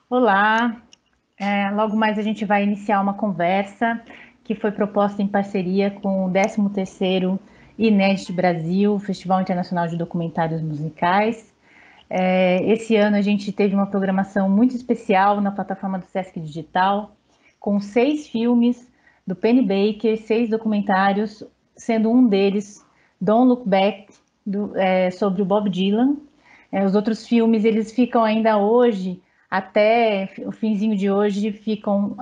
Olá, logo mais a gente vai iniciar uma conversa que foi proposta em parceria com o 13º INED Brasil, Festival Internacional de Documentários Musicais. Esse ano a gente teve uma programação muito especial na plataforma do Sesc Digital, com 6 filmes do Penny Baker, 6 documentários, sendo um deles Don't Look Back, sobre o Bob Dylan. Os outros filmes, eles ficam ainda hoje, até o finzinho de hoje, ficam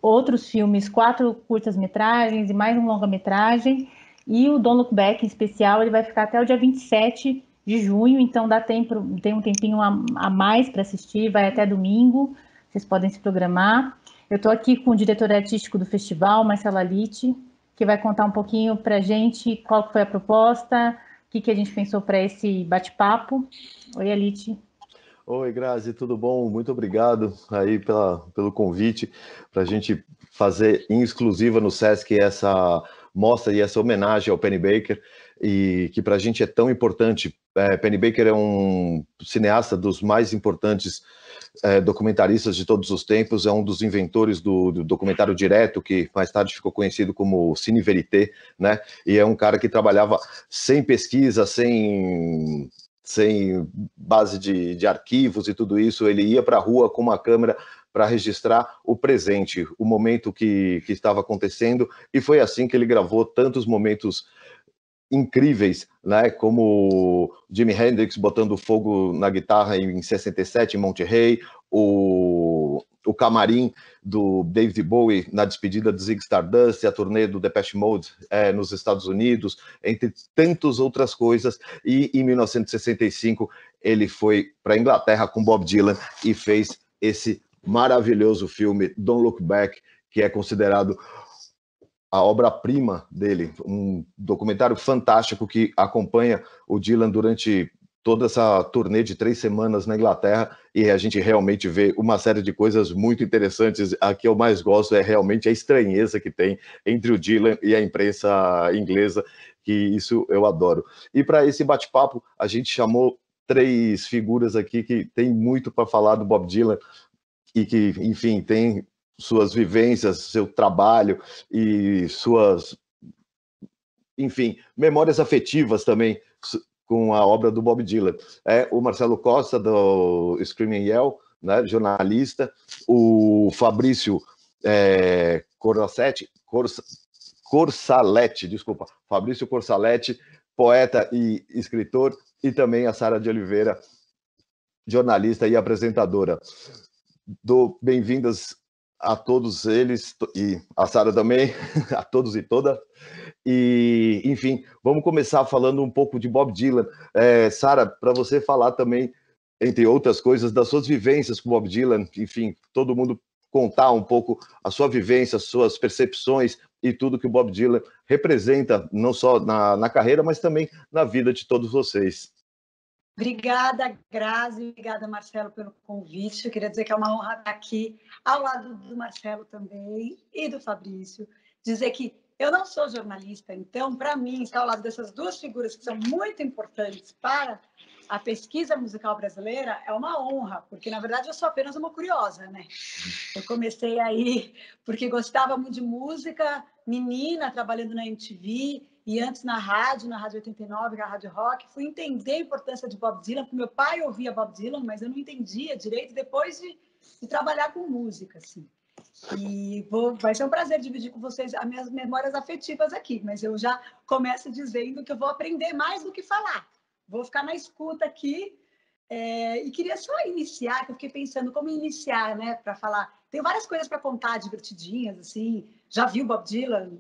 outros filmes, 4 curtas-metragens e mais um longa-metragem, e o Don't Look Back, em especial, ele vai ficar até o dia 27 de junho, então dá tempo, tem um tempinho a mais para assistir, vai até domingo, vocês podem se programar. Eu estou aqui com o diretor artístico do festival, Marcelo Alitti, que vai contar um pouquinho para a gente qual foi a proposta, o que a gente pensou para esse bate-papo. Oi, Alitti. Oi, Grazi, tudo bom? Muito obrigado aí pelo convite para a gente fazer em exclusiva no Sesc essa mostra e essa homenagem ao Penny Baker, e que para a gente é tão importante. Penny Baker é um cineasta dos mais importantes documentaristas de todos os tempos, é um dos inventores do documentário direto, que mais tarde ficou conhecido como Cine Verité, né? E é um cara que trabalhava sem pesquisa, sem base de arquivos e tudo isso. Ele ia para a rua com uma câmera para registrar o presente, o momento que estava acontecendo, e foi assim que ele gravou tantos momentos incríveis, né, como Jimi Hendrix botando fogo na guitarra em 67 em Monterrey, o camarim do David Bowie na despedida do Ziggy Stardust, a turnê do Depeche Mode nos Estados Unidos, entre tantas outras coisas. E em 1965 ele foi para a Inglaterra com Bob Dylan e fez esse maravilhoso filme Don't Look Back, que é considerado a obra-prima dele, um documentário fantástico que acompanha o Dylan durante toda essa turnê de 3 semanas na Inglaterra, e a gente realmente vê uma série de coisas muito interessantes. A que eu mais gosto é realmente a estranheza que tem entre o Dylan e a imprensa inglesa, que isso eu adoro. E para esse bate-papo, a gente chamou 3 figuras aqui que tem muito para falar do Bob Dylan e que, enfim, tem suas vivências, seu trabalho e suas, enfim, memórias afetivas também com a obra do Bob Dylan. O Marcelo Costa, do Screaming Yell, né, jornalista, o Fabrício Corsaletti, desculpa, Fabrício Corsaletti, poeta e escritor, e também a Sara de Oliveira, jornalista e apresentadora. Bem-vindas a todos eles, e a Sara também, a todos e toda. E, enfim, vamos começar falando um pouco de Bob Dylan. Sara, para você falar também, entre outras coisas, das suas vivências com Bob Dylan, enfim, todo mundo contar um pouco a sua vivência, as suas percepções e tudo que o Bob Dylan representa, não só na carreira, mas também na vida de todos vocês. Obrigada, Grazi, obrigada, Marcelo, pelo convite. Eu queria dizer que é uma honra estar aqui ao lado do Marcelo também e do Fabrício. Dizer que eu não sou jornalista, então, para mim, estar ao lado dessas 2 figuras que são muito importantes para a pesquisa musical brasileira é uma honra, porque, na verdade, eu sou apenas uma curiosa, né? Eu comecei aí porque gostava muito de música, menina, trabalhando na MTV, e antes na Rádio 89, que é a Rádio Rock. Fui entender a importância de Bob Dylan, porque meu pai ouvia Bob Dylan, mas eu não entendia direito depois de trabalhar com música, assim. E vai ser um prazer dividir com vocês as minhas memórias afetivas aqui, mas eu já começo dizendo que eu vou aprender mais do que falar. Vou ficar na escuta aqui. E queria só iniciar, que eu fiquei pensando como iniciar, né, para falar. Tenho várias coisas para contar, divertidinhas, assim. Já vi o Bob Dylan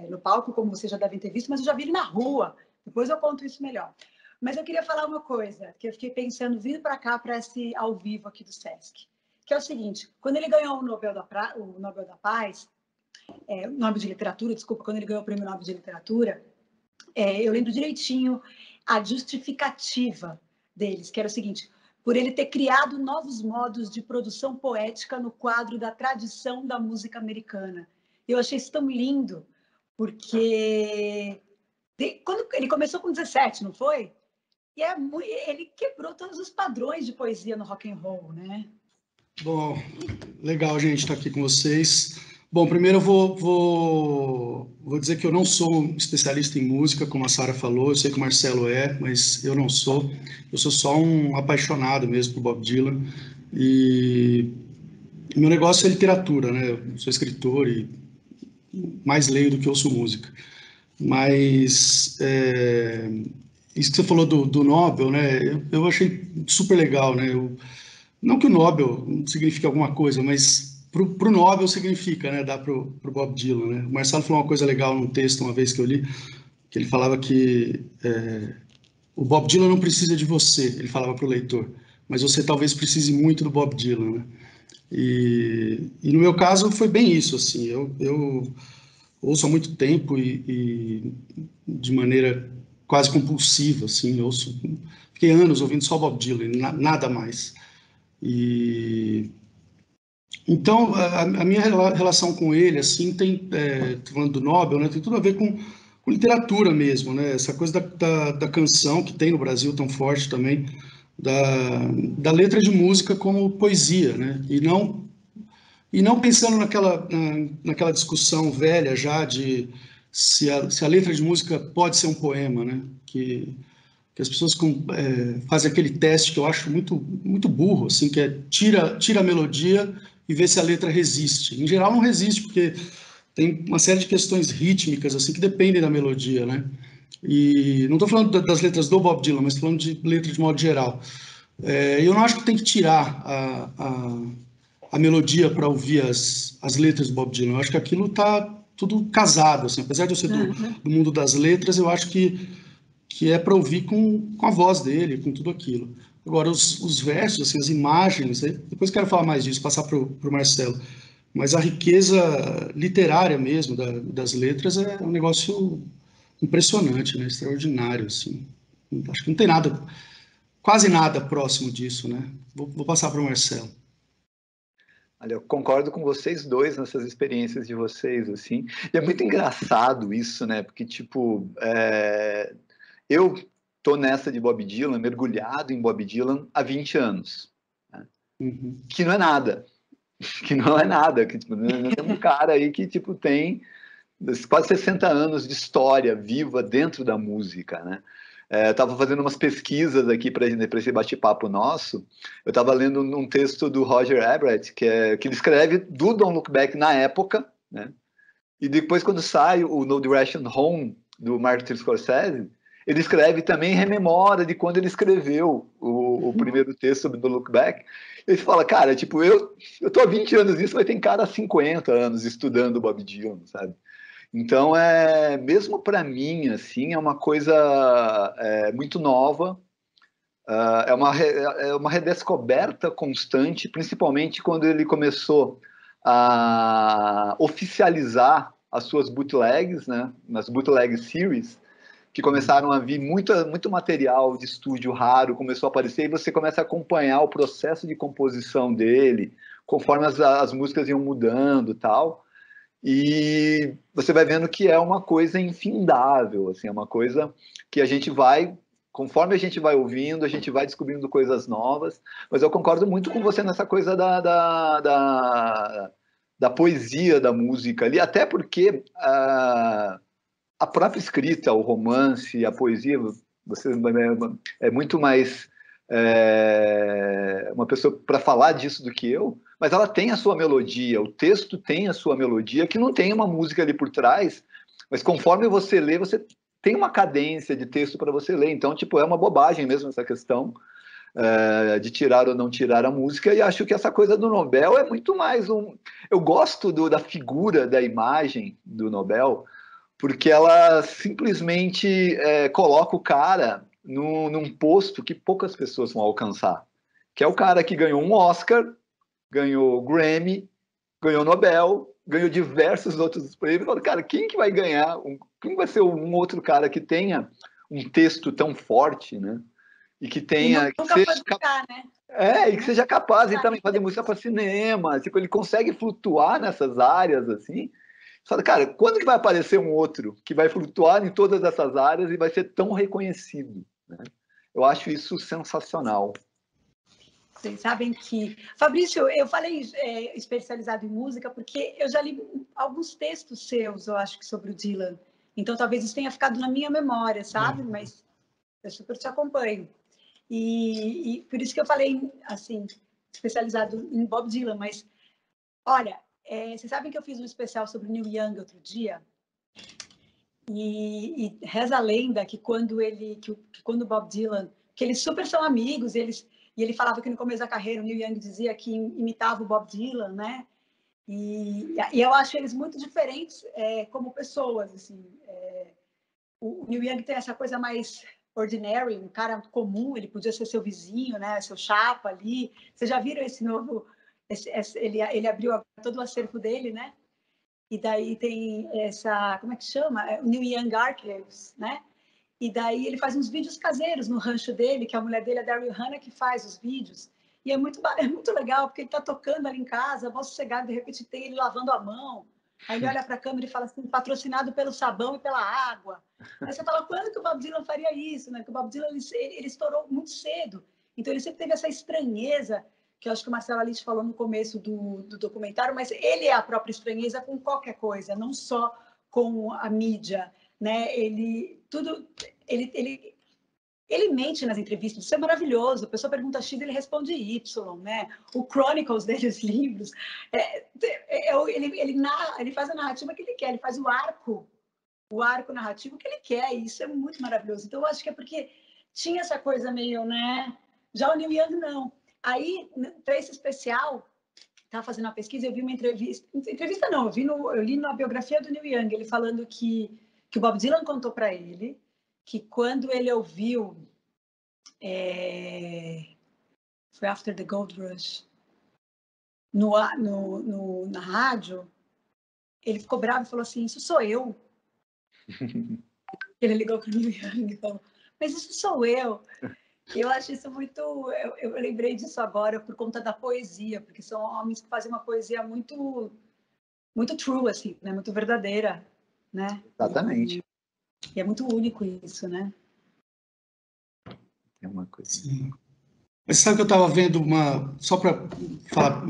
no palco, como vocês já devem ter visto, mas eu já vi ele na rua. Depois eu conto isso melhor. Mas eu queria falar uma coisa, que eu fiquei pensando, vindo para cá, para esse ao vivo aqui do Sesc, que é o seguinte: quando ele ganhou o Nobel da Paz, o Nobel de Literatura, desculpa, quando ele ganhou o Prêmio Nobel de Literatura, eu lembro direitinho a justificativa deles, que era o seguinte: por ele ter criado novos modos de produção poética no quadro da tradição da música americana. Eu achei isso tão lindo, porque quando ele começou com 17, não foi? E ele quebrou todos os padrões de poesia no rock and roll, né? Bom, legal, gente, estar aqui com vocês. Bom, primeiro eu vou dizer que eu não sou um especialista em música, como a Sara falou, eu sei que o Marcelo é, mas eu não sou. Eu sou só um apaixonado mesmo por Bob Dylan. E meu negócio é literatura, né? Eu sou escritor e mais leio do que ouço música. Mas isso que você falou do Nobel, né? Eu achei super legal, né? Não que o Nobel não signifique alguma coisa, mas para o Nobel significa, né? Dá para o Bob Dylan, né? O Marcelo falou uma coisa legal num texto uma vez que eu li, que ele falava que o Bob Dylan não precisa de você, ele falava para o leitor, mas você talvez precise muito do Bob Dylan, né? E no meu caso foi bem isso, assim, eu ouço há muito tempo e de maneira quase compulsiva, assim, ouço, fiquei anos ouvindo só Bob Dylan, nada mais. E então a minha relação com ele, assim, tem, tô falando do Nobel, né, tem tudo a ver com literatura mesmo, né, essa coisa da canção que tem no Brasil tão forte também, da letra de música como poesia, né, e não pensando naquela discussão velha já de se a letra de música pode ser um poema, né? Que as pessoas fazem aquele teste que eu acho muito, muito burro, assim, que é tira a melodia e vê se a letra resiste. Em geral não resiste, porque tem uma série de questões rítmicas assim que dependem da melodia, né? E não estou falando das letras do Bob Dylan, mas falando de letra de modo geral. Eu não acho que tem que tirar a melodia para ouvir as letras do Bob Dylan. Eu acho que aquilo está tudo casado, assim. Apesar de eu ser do mundo das letras, eu acho que é para ouvir com a voz dele, com tudo aquilo. Agora, os versos, assim, as imagens, depois quero falar mais disso, passar para o Marcelo, mas a riqueza literária mesmo das letras é um negócio impressionante, né? Extraordinário, assim. Acho que não tem nada, quase nada próximo disso, né? Vou passar para o Marcelo. Olha, eu concordo com vocês dois nessas experiências de vocês, assim. E é muito engraçado isso, né? Porque, tipo, eu tô nessa de Bob Dylan, mergulhado em Bob Dylan há 20 anos. Né? Uhum. Que não é nada. Que não é nada. Que, tipo, nós temos um cara aí que, tipo, tem quase 60 anos de história viva dentro da música, né? Eu estava fazendo umas pesquisas aqui para esse bate-papo nosso. Eu estava lendo um texto do Roger Ebert, que ele escreve do Don't Look Back na época, né? E depois, quando sai o No Direction Home, do Martin Scorsese, ele escreve também, rememora de quando ele escreveu o primeiro texto sobre Don't Look Back. Ele fala, cara, tipo, eu tô há 20 anos nisso, mas tem cara há 50 anos estudando Bob Dylan, sabe? Então, mesmo para mim, assim, é uma coisa muito nova, é uma redescoberta constante, principalmente quando ele começou a oficializar as suas bootlegs, né, nas bootleg series, que começaram a vir muito material de estúdio raro, começou a aparecer, e você começa a acompanhar o processo de composição dele, conforme as músicas iam mudando e tal. E você vai vendo que é uma coisa infindável, assim, é uma coisa que a gente vai, conforme a gente vai ouvindo, a gente vai descobrindo coisas novas, mas eu concordo muito com você nessa coisa da poesia da música ali, até porque a própria escrita, o romance, a poesia, você é muito mais uma pessoa para falar disso do que eu, mas ela tem a sua melodia, o texto tem a sua melodia, que não tem uma música ali por trás, mas conforme você lê, você tem uma cadência de texto para você ler, então, tipo, é uma bobagem mesmo essa questão de tirar ou não tirar a música, e acho que essa coisa do Nobel é muito mais eu gosto da figura, da imagem do Nobel, porque ela simplesmente coloca o cara num posto que poucas pessoas vão alcançar, que é o cara que ganhou um Oscar, ganhou Grammy, ganhou Nobel, ganhou diversos outros prêmios. Cara, quem que vai ganhar? Quem vai ser um outro cara que tenha um texto tão forte, né? E que tenha... Nunca foi brincar, né? E que seja capaz de também fazer música para cinema. Tipo, ele consegue flutuar nessas áreas, assim. Fala, cara, quando que vai aparecer um outro que vai flutuar em todas essas áreas e vai ser tão reconhecido? Né? Eu acho isso sensacional. Vocês sabem que... Fabrício, eu falei especializado em música porque eu já li alguns textos seus, eu acho que sobre o Dylan. Então, talvez isso tenha ficado na minha memória, sabe? Mas eu super te acompanho. E por isso que eu falei, assim, especializado em Bob Dylan. Mas, olha, vocês sabem que eu fiz um especial sobre o Neil Young outro dia? E reza a lenda que quando o Bob Dylan... que eles super são amigos, e ele falava que no começo da carreira o Neil Young dizia que imitava o Bob Dylan, né? E eu acho eles muito diferentes como pessoas, assim. O Neil Young tem essa coisa mais ordinary, um cara comum, ele podia ser seu vizinho, né? Seu chapa ali. Vocês já viram esse novo... ele abriu todo o acervo dele, né? E daí tem essa... como é que chama? O Neil Young Archives, né? E daí ele faz uns vídeos caseiros no rancho dele, que a mulher dele, a Daryl Hannah, que faz os vídeos. E é muito legal, porque ele está tocando ali em casa, a voz sossegada, de repente tem ele lavando a mão. Aí ele olha para a câmera e fala assim, patrocinado pelo sabão e pela água. Aí você fala, quando que o Bob Dylan faria isso? Né? Porque o Bob Dylan ele estourou muito cedo. Então ele sempre teve essa estranheza, que eu acho que o Marcelo Alice falou no começo do documentário, mas ele é a própria estranheza com qualquer coisa, não só com a mídia. Né? Ele mente nas entrevistas, isso é maravilhoso. A pessoa pergunta X, ele responde Y, né? O Chronicles dele, os livros, ele faz a narrativa que ele quer, ele faz o arco narrativo que ele quer, e isso é muito maravilhoso. Então, eu acho que é porque tinha essa coisa meio, né? Já o Neil Young, não. Aí, para esse especial, estava fazendo uma pesquisa, eu vi uma entrevista não, eu li na biografia do Neil Young, ele falando que o Bob Dylan contou para ele que quando ele ouviu foi After the Gold Rush na rádio, ele ficou bravo e falou assim, isso sou eu. Ele ligou para o Neil Young e falou, mas isso sou eu. Eu acho isso muito... Eu lembrei disso agora por conta da poesia, porque são homens que fazem uma poesia muito, muito true, assim, né? Muito verdadeira, né? Exatamente. E é muito único isso, né? É uma coisa. Sim. Mas sabe que eu estava vendo só para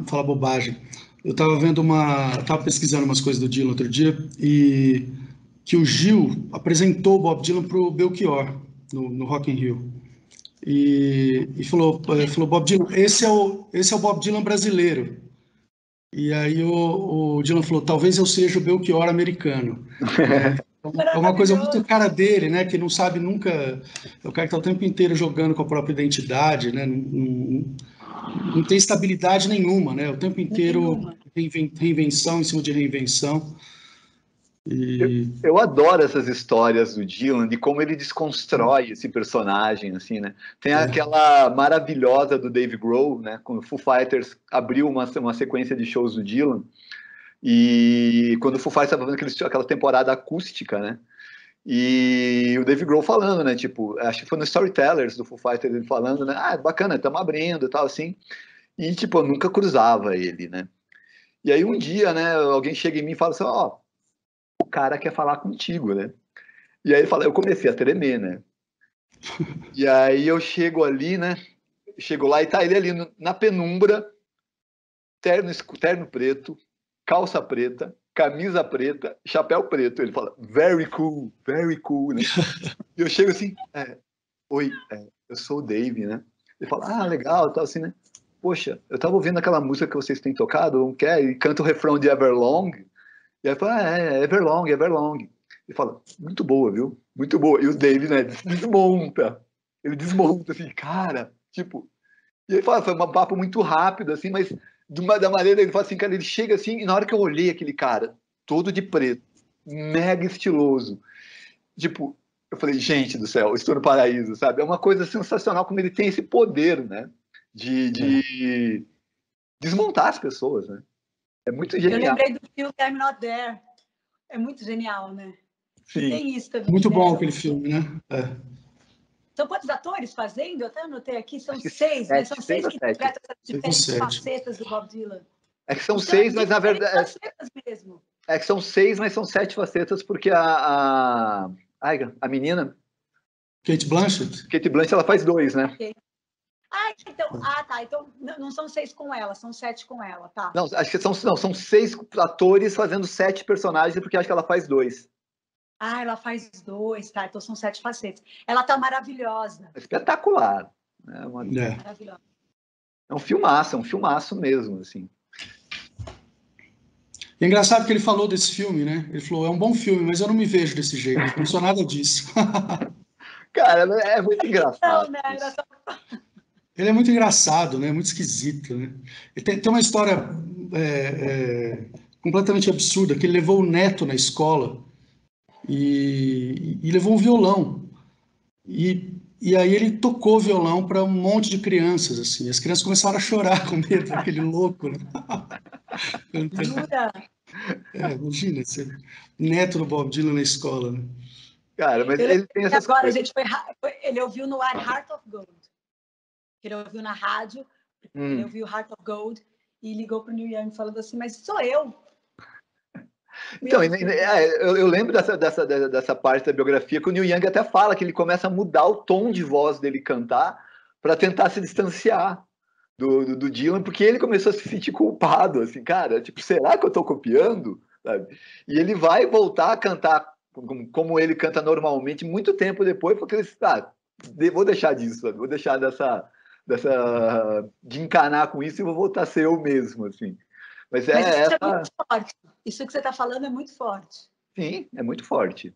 falar bobagem, eu estava pesquisando umas coisas do Dylan outro dia, e que o Gil apresentou o Bob Dylan para o Belchior, no Rock in Rio. E falou, Bob Dylan, esse é o Bob Dylan brasileiro. E aí o Dylan falou, talvez eu seja o Belchior americano. É uma coisa muito cara dele, né? Que não sabe nunca... É o cara que está o tempo inteiro jogando com a própria identidade, né? Não tem estabilidade nenhuma, né? O tempo inteiro reinvenção em cima de reinvenção. Eu adoro essas histórias do Dylan, de como ele desconstrói esse personagem, assim, né? Tem aquela maravilhosa do Dave Grohl, né? Quando o Foo Fighters abriu uma sequência de shows do Dylan, e quando o Foo Fighters estava fazendo aquela temporada acústica, né? E o Dave Grohl falando, né? Tipo, acho que foi no Storytellers do Foo Fighters, ele falando, né? Ah, bacana, estamos abrindo e tal, assim. E, tipo, eu nunca cruzava ele, né? E aí um dia, né? Alguém chega em mim e fala assim, ó, o cara quer falar contigo, né? E aí ele fala, eu comecei a tremer, né? E aí eu chego ali, né? Chego lá e tá ele ali na penumbra, terno preto, calça preta, camisa preta, chapéu preto. Ele fala, very cool, né? E eu chego assim, oi, eu sou o Dave, né? Ele fala, legal, tal assim, né? Poxa, eu tava ouvindo aquela música que vocês têm tocado, não quer? E canta o refrão de Everlong. E aí fala, Everlong. Ele fala, muito boa, viu? Muito boa. E o Dave, né, desmonta. Ele desmonta, assim, cara, tipo... E ele fala, foi um papo muito rápido, assim, mas da maneira, ele fala assim, cara, ele chega assim, e na hora que eu olhei aquele cara, todo de preto, mega estiloso, tipo, eu falei, gente do céu, eu estou no paraíso, sabe? É uma coisa sensacional como ele tem esse poder, né? De desmontar as pessoas, né? É muito genial. Eu lembrei do filme I'm Not There. É muito genial, né? Sim. E tem isso também. Muito bom aquele filme, né? São quantos atores fazendo? Eu até anotei aqui, são 6, 7, né? São 6 que 7. interpretam essas diferentes facetas do Bob Dylan. É que são Então, 6, mas na verdade... mesmo. É que são 6, mas são 7 facetas, porque a menina... Kate Blanchett, ela faz 2, né? Okay. Então, tá. Então, não são 6 com ela, são 7 com ela, tá? Não, acho que são 6 atores fazendo 7 personagens, porque acho que ela faz 2. Ela faz 2, tá? Então são 7 facetas. Ela tá maravilhosa. Espetacular. Maravilhosa. É um filmaço mesmo, assim. É engraçado que ele falou desse filme, né? Ele falou, é um bom filme, mas eu não me vejo desse jeito, não sou nada disso. Cara, é muito engraçado. Não, né? Era só... Ele é muito engraçado, né? Muito esquisito, né? Ele tem uma história completamente absurda, que ele levou o neto na escola e levou um violão. E aí ele tocou violão para um monte de crianças, assim. As crianças começaram a chorar com medo daquele louco, né? Jura? Imagina, ser neto do Bob Dylan na escola, né? Cara, mas ele tem essas agora, coisas. a gente ele ouviu no ar Heart of Gold. Ele ouviu na rádio, ele ouviu Heart of Gold e ligou para o Neil Young falando assim, mas sou eu. Então, eu lembro dessa parte da biografia que o Neil Young até fala que ele começa a mudar o tom de voz dele cantar para tentar se distanciar do Dylan, porque ele começou a se sentir culpado, assim, cara, tipo, será que eu estou copiando? Sabe? E ele vai voltar a cantar como ele canta normalmente muito tempo depois, porque ele vou deixar disso, sabe? Vou deixar de encanar com isso e vou voltar a ser eu mesmo, assim. Mas isso é muito forte. Isso que você está falando é muito forte. Sim, é muito forte.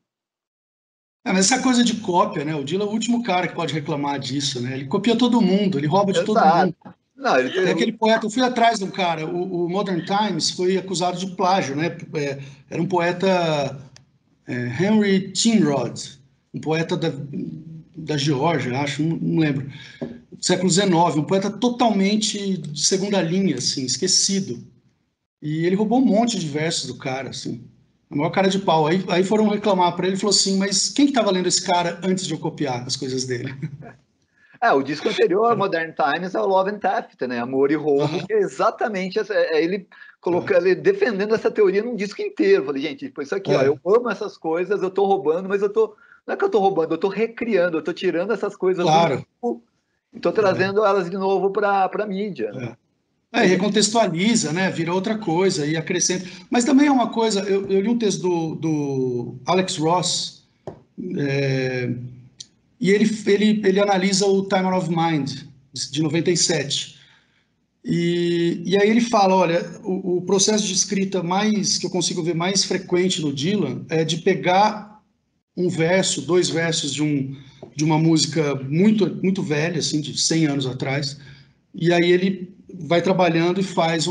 Mas essa coisa de cópia, né? O Dylan é o último cara que pode reclamar disso, né? Ele copia todo mundo, ele rouba de todo mundo. Não, Tem aquele poeta, eu fui atrás de um cara, o Modern Times foi acusado de plágio, né? Era um poeta Henry Timrod, um poeta da Geórgia, acho, não lembro, do século XIX, um poeta totalmente de segunda linha, assim, esquecido. E ele roubou um monte de versos do cara, assim. A maior cara de pau. Aí foram reclamar para ele e falou assim, mas quem que estava lendo esse cara antes de eu copiar as coisas dele? O disco anterior ao Modern Times é o Love and Theft, né? Amor e Roubo, que é exatamente ele colocando, ele defendendo essa teoria num disco inteiro. Eu falei, gente, isso aqui, ó, eu amo essas coisas, eu tô roubando, mas não é que eu tô roubando, eu tô recriando, eu tô tirando essas coisas do disco e tô trazendo elas de novo para a mídia. Recontextualiza, né? Vira outra coisa e acrescenta. Mas também é uma coisa, eu li um texto do Alex Ross, e ele analisa o Time of Mind, de 97. E aí ele fala, olha, o processo de escrita que eu consigo ver mais frequente no Dylan é de pegar um verso, 2 versos de uma música muito, muito velha, assim, de 100 anos atrás, e aí ele vai trabalhando e faz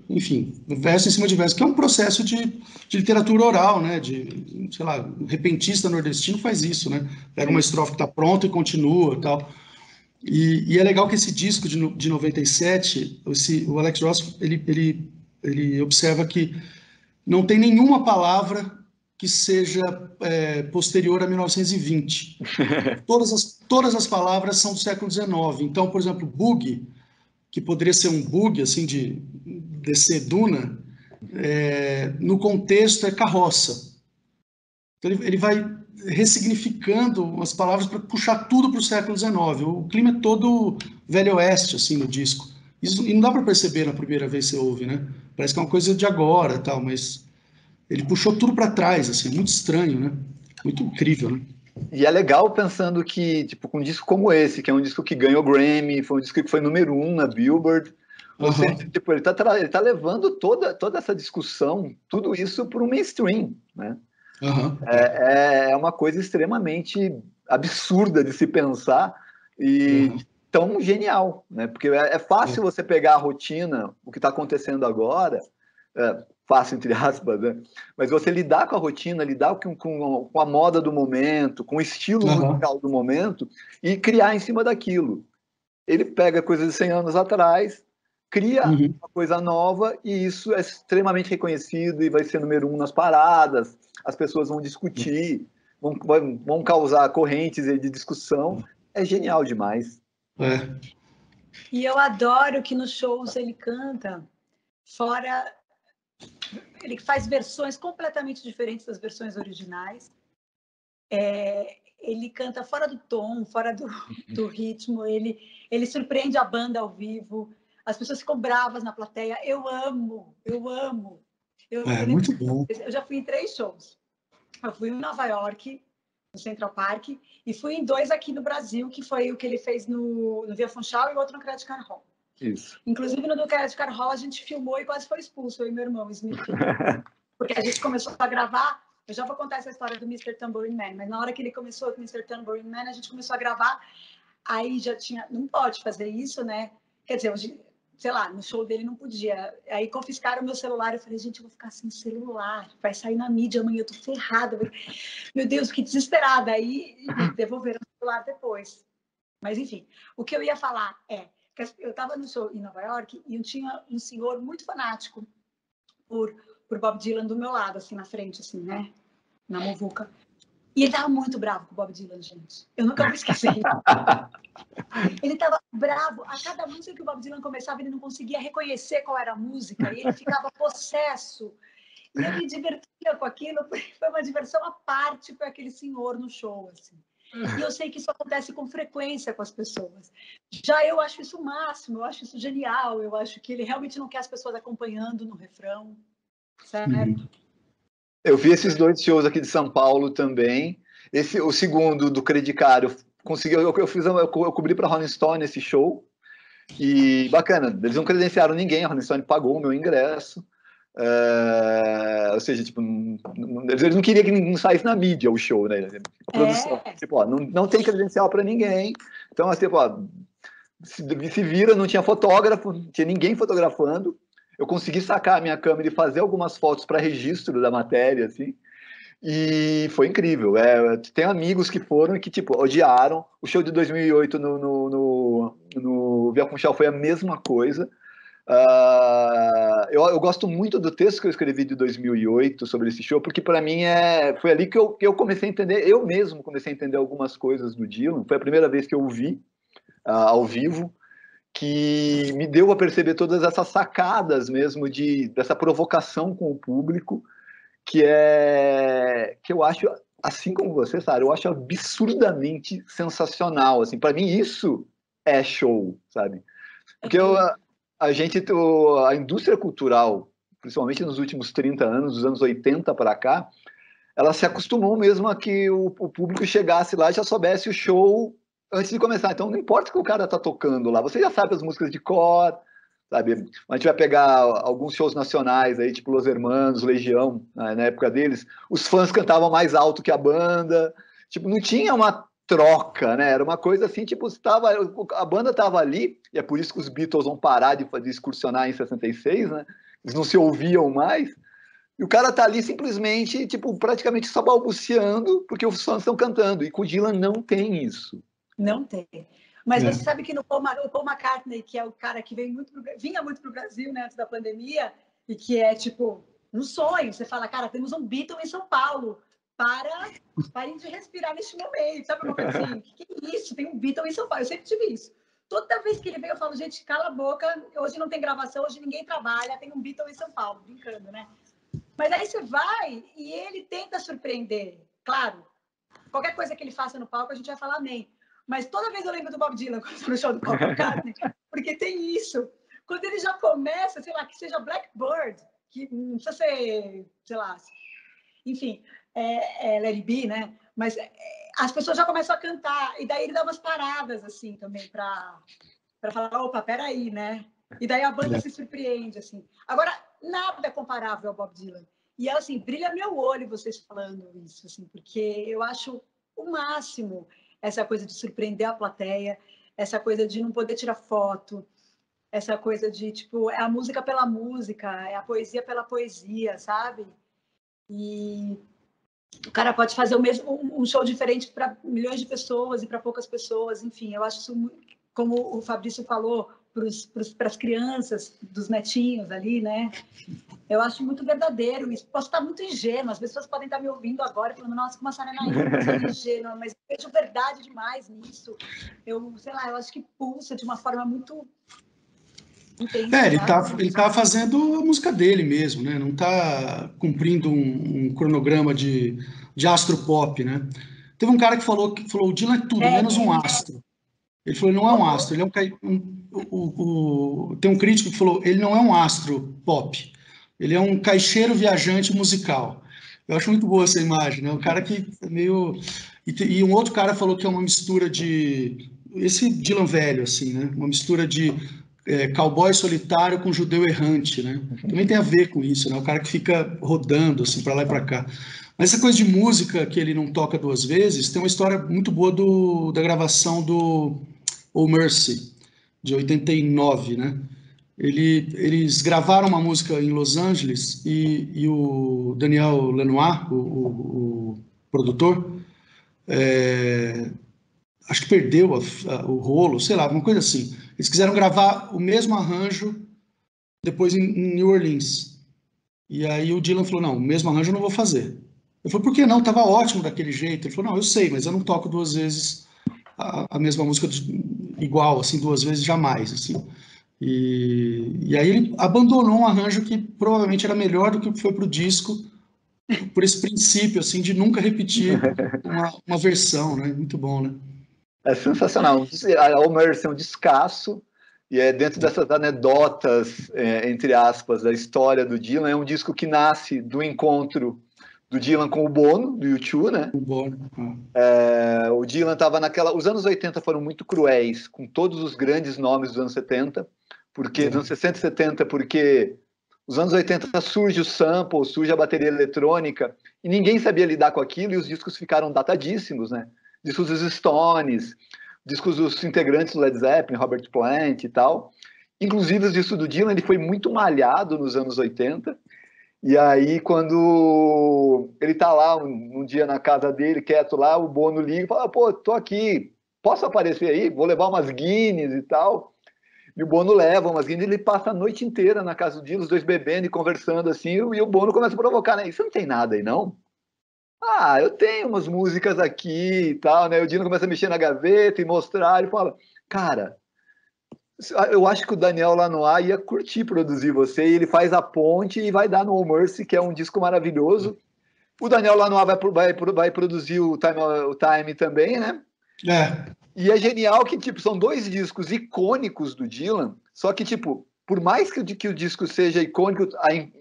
enfim, verso em cima de verso, que é um processo de literatura oral, né? Sei lá, um repentista nordestino faz isso, né? Pega uma estrofe que está pronta e continua e tal. E é legal que esse disco de 97, o Alex Ross, ele observa que não tem nenhuma palavra que seja posterior a 1920. Todas as palavras são do século XIX. Então, por exemplo, bug, que poderia ser um bug, assim, de descer duna, no contexto é carroça. Então, ele vai ressignificando as palavras para puxar tudo para o século XIX. O clima é todo velho oeste, assim, no disco. Isso, e não dá para perceber na primeira vez que você ouve, né? Parece que é uma coisa de agora, tal, mas ele puxou tudo para trás, assim, é muito estranho, né? Muito incrível, né? E é legal pensando que, tipo, com um disco como esse, que é um disco que ganhou Grammy, foi um disco que foi número 1 na Billboard, ou seja, tipo, ele tá levando toda essa discussão, tudo isso para o mainstream, né? É uma coisa extremamente absurda de se pensar e tão genial, né? Porque é fácil você pegar a rotina, o que está acontecendo agora, fácil entre aspas, né? Mas você lidar com a rotina, lidar com a moda do momento, com o estilo musical do momento e criar em cima daquilo. Ele pega coisas de 100 anos atrás, cria uma coisa nova e isso é extremamente reconhecido e vai ser número 1 nas paradas, as pessoas vão discutir, vão causar correntes de discussão. É genial demais. E eu adoro que nos shows ele canta fora... Ele faz versões completamente diferentes das versões originais. ele canta fora do tom, fora do ritmo, ele surpreende a banda ao vivo, as pessoas ficam bravas na plateia. Eu amo. Eu Muito bom. Eu já fui em 3 shows. Eu fui em Nova York, no Central Park, e fui em 2 aqui no Brasil, que foi o que ele fez no Via Funchal e o outro no Credit Card Hall. Isso. Inclusive, no do Credit Card Hall, a gente filmou e quase foi expulso, eu e meu irmão, Smith. Porque a gente começou a gravar. Eu já vou contar essa história do Mr. Tambourine Man, mas na hora que ele começou com o Mr. Tambourine Man, a gente começou a gravar, aí já tinha... Não pode fazer isso, né? Quer dizer, hoje, sei lá, no show dele não podia. Aí confiscaram o meu celular, eu falei, gente, eu vou ficar sem celular, vai sair na mídia amanhã, eu tô ferrada. Meu Deus, que desesperada. Aí me devolveram o celular depois. Mas, enfim, o que eu ia falar é que eu estava no show em Nova York e eu tinha um senhor muito fanático por Bob Dylan do meu lado, assim, na frente, assim, né? Na muvuca. E ele tava muito bravo com o Bob Dylan, gente. Eu nunca vou esquecer. Ele tava bravo. A cada música que o Bob Dylan começava, ele não conseguia reconhecer qual era a música. E ele ficava possesso. E eu me divertia com aquilo. Foi uma diversão à parte para aquele senhor no show, assim. E eu sei que isso acontece com frequência com as pessoas. Já eu acho isso o máximo. Eu acho isso genial. Eu acho que ele realmente não quer as pessoas acompanhando no refrão. Certo? Eu vi esses 2 shows aqui de São Paulo também. O segundo do Credicário, eu cobri para Rolling Stone esse show. E bacana, eles não credenciaram ninguém, a Rolling Stone pagou o meu ingresso. Ou seja, tipo, eles não queriam que ninguém saísse na mídia o show, né? A produção. Tipo, ó, não tem credencial para ninguém. Então, assim, tipo, ó, se vira, não tinha fotógrafo, não tinha ninguém fotografando. Eu consegui sacar a minha câmera e fazer algumas fotos para registro da matéria, assim, e foi incrível. Tem amigos que foram e que, tipo, odiaram. O show de 2008 no Via Funchal foi a mesma coisa. Eu gosto muito do texto que eu escrevi de 2008 sobre esse show, porque para mim foi ali que eu comecei a entender, eu mesmo comecei a entender algumas coisas do Dylan. Foi a primeira vez que eu o vi ao vivo, que me deu a perceber todas essas sacadas mesmo dessa provocação com o público, que eu acho, assim como você, Sara, eu acho absurdamente sensacional. Assim, para mim isso é show, sabe? Porque a indústria cultural, principalmente nos últimos 30 anos, dos anos 80 para cá, ela se acostumou mesmo a que o público chegasse lá e já soubesse o show antes de começar. Então, não importa o que o cara tá tocando lá, você já sabe as músicas de cor, sabe? A gente vai pegar alguns shows nacionais aí, tipo Los Hermanos, Legião, na época deles, os fãs cantavam mais alto que a banda, tipo, não tinha uma troca, né? Era uma coisa assim, tipo, a banda tava ali, e é por isso que os Beatles vão parar de excursionar em 66, né? Eles não se ouviam mais, e o cara tá ali simplesmente, tipo, praticamente só balbuciando, porque os fãs estão cantando, e com o Dylan não tem isso. Não tem. Mas você sabe que o Paul McCartney, que é o cara que vinha muito para o Brasil, né, antes da pandemia, e que é, tipo, um sonho. Você fala, cara, temos um Beatle em São Paulo. Parem de respirar neste momento. Sabe uma coisa assim? Que é isso? Tem um Beatle em São Paulo. Eu sempre tive isso. Toda vez que ele vem, eu falo, gente, cala a boca. Hoje não tem gravação, hoje ninguém trabalha. Tem um Beatle em São Paulo. Brincando, né? Mas aí você vai e ele tenta surpreender. Claro, qualquer coisa que ele faça no palco, a gente vai falar amém. Mas toda vez eu lembro do Bob Dylan quando no show do Paul McCartney, porque tem isso. Quando ele já começa, sei lá, que seja Blackbird, que não precisa ser, sei lá, enfim, Let It Be, né? Mas as pessoas já começam a cantar, e daí ele dá umas paradas, assim, também, para falar, opa, peraí, né? E daí a banda se surpreende, assim. Agora, nada é comparável ao Bob Dylan. E, assim, brilha meu olho vocês falando isso, assim, porque eu acho o máximo essa coisa de surpreender a plateia, essa coisa de não poder tirar foto, essa coisa de, tipo, é a música pela música, é a poesia pela poesia, sabe? E o cara pode fazer um show diferente para milhões de pessoas e para poucas pessoas, enfim, eu acho isso, como o Fabrício falou, para as crianças, dos netinhos ali, né? Eu acho muito verdadeiro isso. Posso estar muito ingênua, as pessoas podem estar me ouvindo agora falando, nossa, como a Sara é ingênua, mas eu vejo verdade demais nisso. Eu, sei lá, eu acho que pulsa de uma forma muito intensa. Ele tá fazendo a música dele mesmo, né? Não tá cumprindo um cronograma de astropop, né? Teve um cara que falou o Dylan é tudo, menos um astro. Ele falou, ele não é um astro, ele é tem um crítico que falou, ele não é um astro pop, ele é um caixeiro viajante musical. Eu acho muito boa essa imagem, né? Um cara que é meio... E um outro cara falou que é uma mistura de... Esse Dylan velho, assim, né? Uma mistura de cowboy solitário com judeu errante, né? Também tem a ver com isso, né? O cara que fica rodando, assim, para lá e para cá. Mas essa coisa de música que ele não toca duas vezes, tem uma história muito boa da gravação do Oh Mercy, de 89, né? Eles gravaram uma música em Los Angeles e o Daniel Lanois, o produtor, acho que perdeu o rolo, sei lá, uma coisa assim. Eles quiseram gravar o mesmo arranjo depois em New Orleans. E aí o Dylan falou, não, o mesmo arranjo eu não vou fazer. Eu falei, por que não? Tava ótimo daquele jeito. Ele falou, não, eu sei, mas eu não toco duas vezes a mesma música igual, assim, duas vezes jamais, assim. E aí ele abandonou um arranjo que provavelmente era melhor do que foi para o disco, por esse princípio, assim, de nunca repetir uma versão, né? Muito bom, né? É sensacional. A Oh Mercy é um descasso, e é dentro dessas anedotas, entre aspas, da história do Dylan, é um disco que nasce do encontro do Dylan com o Bono, do U2, né? O Bono. O Dylan estava naquela... Os anos 80 foram muito cruéis, com todos os grandes nomes dos anos 70, porque dos anos 60 e 70, porque os anos 80 surge o sample, surge a bateria eletrônica, e ninguém sabia lidar com aquilo, e os discos ficaram datadíssimos, né? Discos dos Stones, discos dos integrantes do Led Zeppelin, Robert Plant e tal. Inclusive, os discos do Dylan, ele foi muito malhado nos anos 80, e aí, quando ele tá lá um dia na casa dele, quieto lá, o Bono liga e fala, pô, tô aqui, posso aparecer aí? Vou levar umas Guinness e tal. E o Bono leva umas Guinness, ele passa a noite inteira na casa do Dylan, os dois bebendo e conversando assim, e o Bono começa a provocar, né? Isso não tem nada aí, não? Ah, eu tenho umas músicas aqui e tal, né? O Dylan começa a mexer na gaveta e mostrar, e fala, cara, eu acho que o Daniel Lanois ia curtir produzir você, e ele faz a ponte e vai dar no Oh Mercy, que é um disco maravilhoso. O Daniel Lanois vai produzir o Time também, né? E é genial que, tipo, são dois discos icônicos do Dylan, só que, tipo, por mais que o disco seja icônico,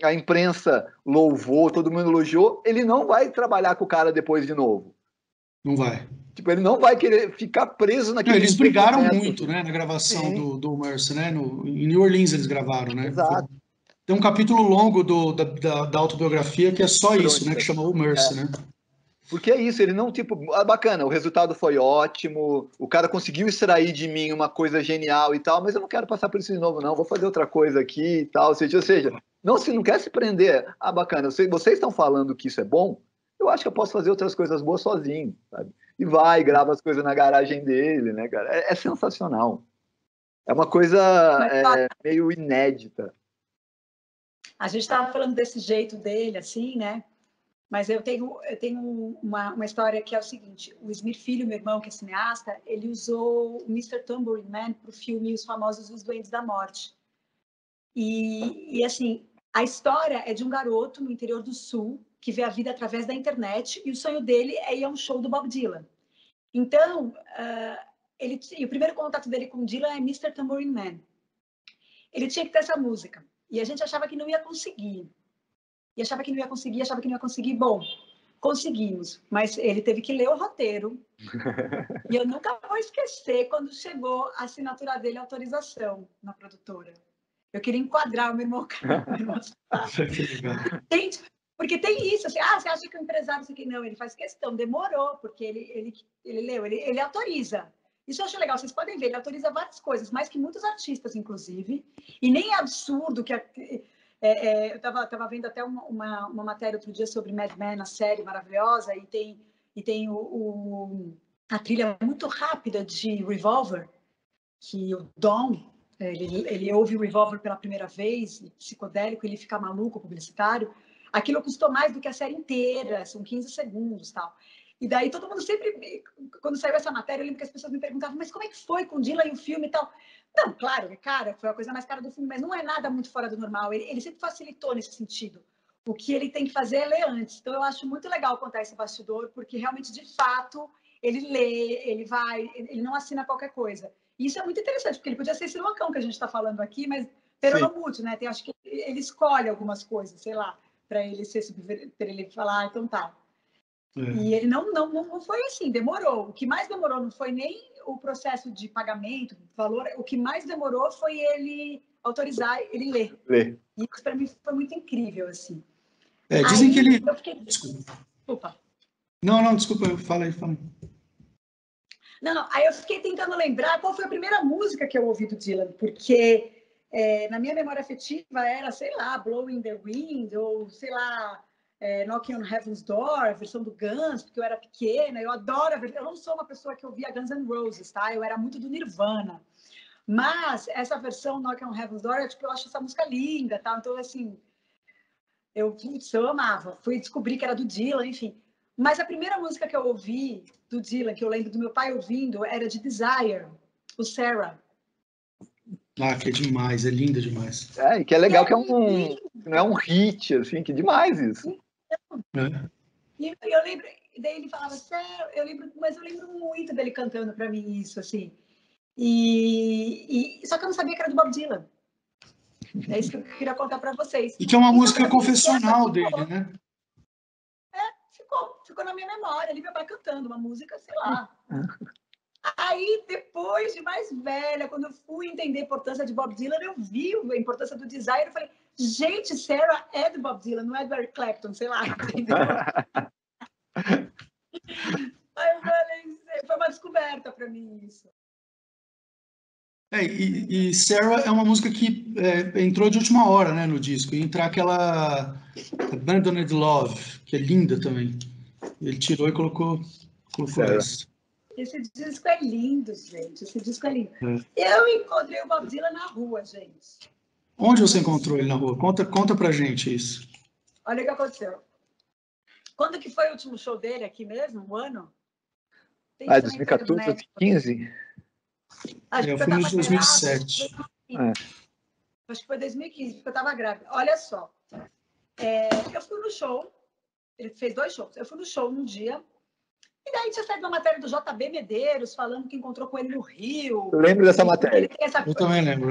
a imprensa louvou, todo mundo elogiou, ele não vai trabalhar com o cara depois de novo. Não vai. Tipo, ele não vai querer ficar preso naquele... Eles brigaram muito, né, na gravação do Mercy, né? Em New Orleans eles gravaram, né? Exato. Tem um capítulo longo da autobiografia que é só isso, né? Que chama O Mercy, né? Porque é isso, ele não, tipo, bacana, o resultado foi ótimo, o cara conseguiu extrair de mim uma coisa genial e tal, mas eu não quero passar por isso de novo, não, vou fazer outra coisa aqui e tal, ou seja, se não quer se prender, bacana, vocês estão falando que isso é bom, eu acho que eu posso fazer outras coisas boas sozinho, sabe? E grava as coisas na garagem dele, né, cara? É sensacional. É uma coisa meio inédita. A gente estava falando desse jeito dele, assim, né? Mas eu tenho uma história que é o seguinte: o Smir Filho, meu irmão, que é cineasta, ele usou o Mr. Tambourine Man para o filme Os Famosos e os Doentes da Morte. E, assim, a história é de um garoto no interior do Sul que vê a vida através da internet e o sonho dele é ir a um show do Bob Dylan. Então, o primeiro contato dele com Dylan é Mr. Tambourine Man. Ele tinha que ter essa música. E a gente achava que não ia conseguir. E achava que não ia conseguir. Bom, conseguimos. Mas ele teve que ler o roteiro. E eu nunca vou esquecer quando chegou a assinatura dele, a autorização na produtora. Eu queria enquadrar o meu irmão. Porque tem isso, assim, você acha que o empresário isso aqui? Não, ele faz questão, demorou, porque ele leu, ele autoriza. Isso eu acho legal, vocês podem ver, ele autoriza várias coisas, mais que muitos artistas, inclusive, e nem é absurdo que... eu estava vendo até uma matéria outro dia sobre Mad Men, a série maravilhosa, e tem a trilha muito rápida de Revolver, que o Dom, ele ouve o Revolver pela primeira vez, psicodélico, ele fica maluco, publicitário. Aquilo custou mais do que a série inteira, são 15 segundos, tal. E daí todo mundo sempre, quando saiu essa matéria, eu lembro que as pessoas me perguntavam, mas como é que foi com o Dylan e o filme e tal? Não, claro, cara, foi a coisa mais cara do filme, mas não é nada muito fora do normal. Ele sempre facilitou nesse sentido. o que ele tem que fazer é ler antes. Então, eu acho muito legal contar esse bastidor, porque realmente, de fato, ele lê, ele não assina qualquer coisa. E isso é muito interessante, porque ele podia ser esse loucão que a gente está falando aqui, mas peronomútil, né? Acho que ele escolhe algumas coisas, sei lá, para ele ele falar, então tá. E ele não foi assim, demorou. O que mais demorou não foi nem o processo de pagamento, valor, o que mais demorou foi ele autorizar, ele ler. E isso para mim foi muito incrível, assim. Dizem que ele... Desculpa. Não, desculpa, fala aí. Não, aí eu fiquei tentando lembrar qual foi a primeira música que eu ouvi do Dylan, porque na minha memória afetiva era, sei lá, Blowing the Wind, ou sei lá, Knocking on Heaven's Door, a versão do Guns, porque eu era pequena, eu adoro eu não sou uma pessoa que ouvia Guns N' Roses, tá? Eu era muito do Nirvana. Mas essa versão Knocking on Heaven's Door, eu acho essa música linda, tá? Então, assim, eu amava. Fui descobrir que era do Dylan, enfim. Mas a primeira música que eu ouvi do Dylan, que eu lembro do meu pai ouvindo, era de Desire, o Sarah. Que é demais, é linda demais. E que é legal que não é um hit, assim, que demais isso. E eu lembro, daí ele falava, Sarah, mas eu lembro muito dele cantando para mim isso, assim. Só que eu não sabia que era do Bob Dylan. É isso que eu queria contar para vocês. E que é uma música confessional dele, né? Ficou na minha memória, ali meu pai cantando uma música, sei lá. Aí, depois de mais velha, quando eu fui entender a importância de Bob Dylan, eu vi a importância do Desire, eu falei, gente, Sarah é do Bob Dylan, não é do Eric Clapton, sei lá, entendeu? Aí eu falei, foi uma descoberta para mim isso. E Sarah é uma música que entrou de última hora, né, no disco. E entrar aquela Abandoned Love, que é linda também. Ele tirou e colocou essa. Esse disco é lindo, gente. Esse disco é lindo. Eu encontrei o Bob Dylan na rua, gente. Onde você encontrou ele na rua? Conta pra gente isso. Olha o que aconteceu. Quando que foi o último show dele aqui mesmo? O ano? 2014, 2015? Acho eu que fui em 2007. Acho que foi 2015, porque eu estava grávida. Olha só. Eu fui no show. Ele fez 2 shows. Eu fui no show num dia. E daí tinha saído uma matéria do JB Medeiros falando que encontrou com ele no Rio. Eu lembro dessa matéria. Eu também lembro.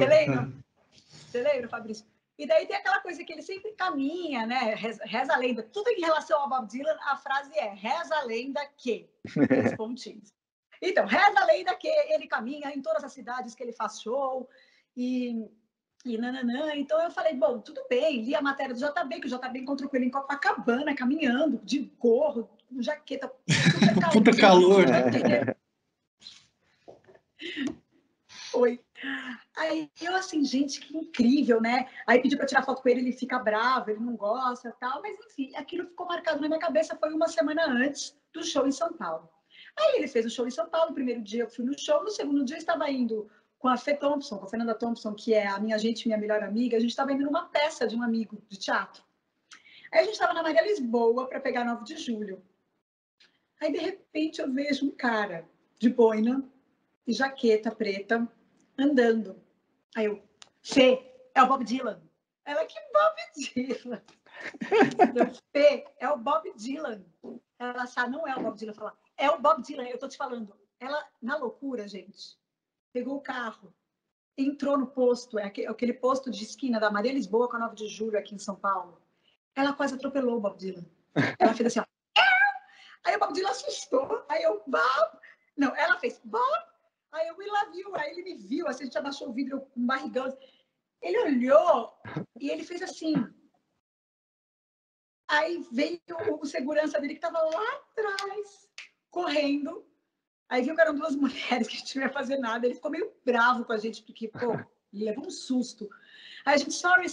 Você lembra, Fabrício? E daí tem aquela coisa que ele sempre caminha, né? Reza a lenda. Tudo em relação ao Bob Dylan, a frase é reza a lenda que. Três pontinhos. Então, reza a lenda que ele caminha em todas as cidades que ele faz show. E nananã. Então eu falei, bom, tudo bem. Li a matéria do JB, que o JB encontrou com ele em Copacabana, caminhando, de gorro, com jaqueta. Super calor. Puta calor, né? Oi. Aí eu assim, gente, que incrível, né? Aí pediu para tirar foto com ele, ele fica bravo, ele não gosta, tal, mas enfim, aquilo ficou marcado na minha cabeça, foi uma semana antes do show em São Paulo. Aí ele fez o show em São Paulo, no primeiro dia eu fui no show, no segundo dia eu estava indo com a Fê Thompson, com a Fernanda Thompson, que é a minha melhor amiga, a gente estava indo numa peça de um amigo de teatro. Aí a gente estava na Maria Lisboa para pegar 9 de julho. Aí de repente eu vejo um cara de boina e jaqueta preta andando. Aí eu, Fê, é o Bob Dylan. Ela, que Bob Dylan? Eu, Fê, é o Bob Dylan. Ela, não é o Bob Dylan. Fala, é o Bob Dylan, eu tô te falando. Ela, na loucura, gente, pegou o carro, entrou no posto, aquele posto de esquina da Maria Lisboa com a 9 de julho aqui em São Paulo. Ela quase atropelou o Bob Dylan. Ela fez assim, ó. Aí o Bob Dylan assustou. Aí eu, Bob. Não, ela fez, Bob. Aí eu, we love you. Aí ele me viu, assim, a gente abaixou o vidro com barrigão. Ele olhou e ele fez assim. Aí veio o segurança dele que estava lá atrás, correndo. Aí viu que eram 2 mulheres que a gente não ia fazer nada. Ele ficou meio bravo com a gente, porque, pô, ele levou um susto. Aí a gente, sorry.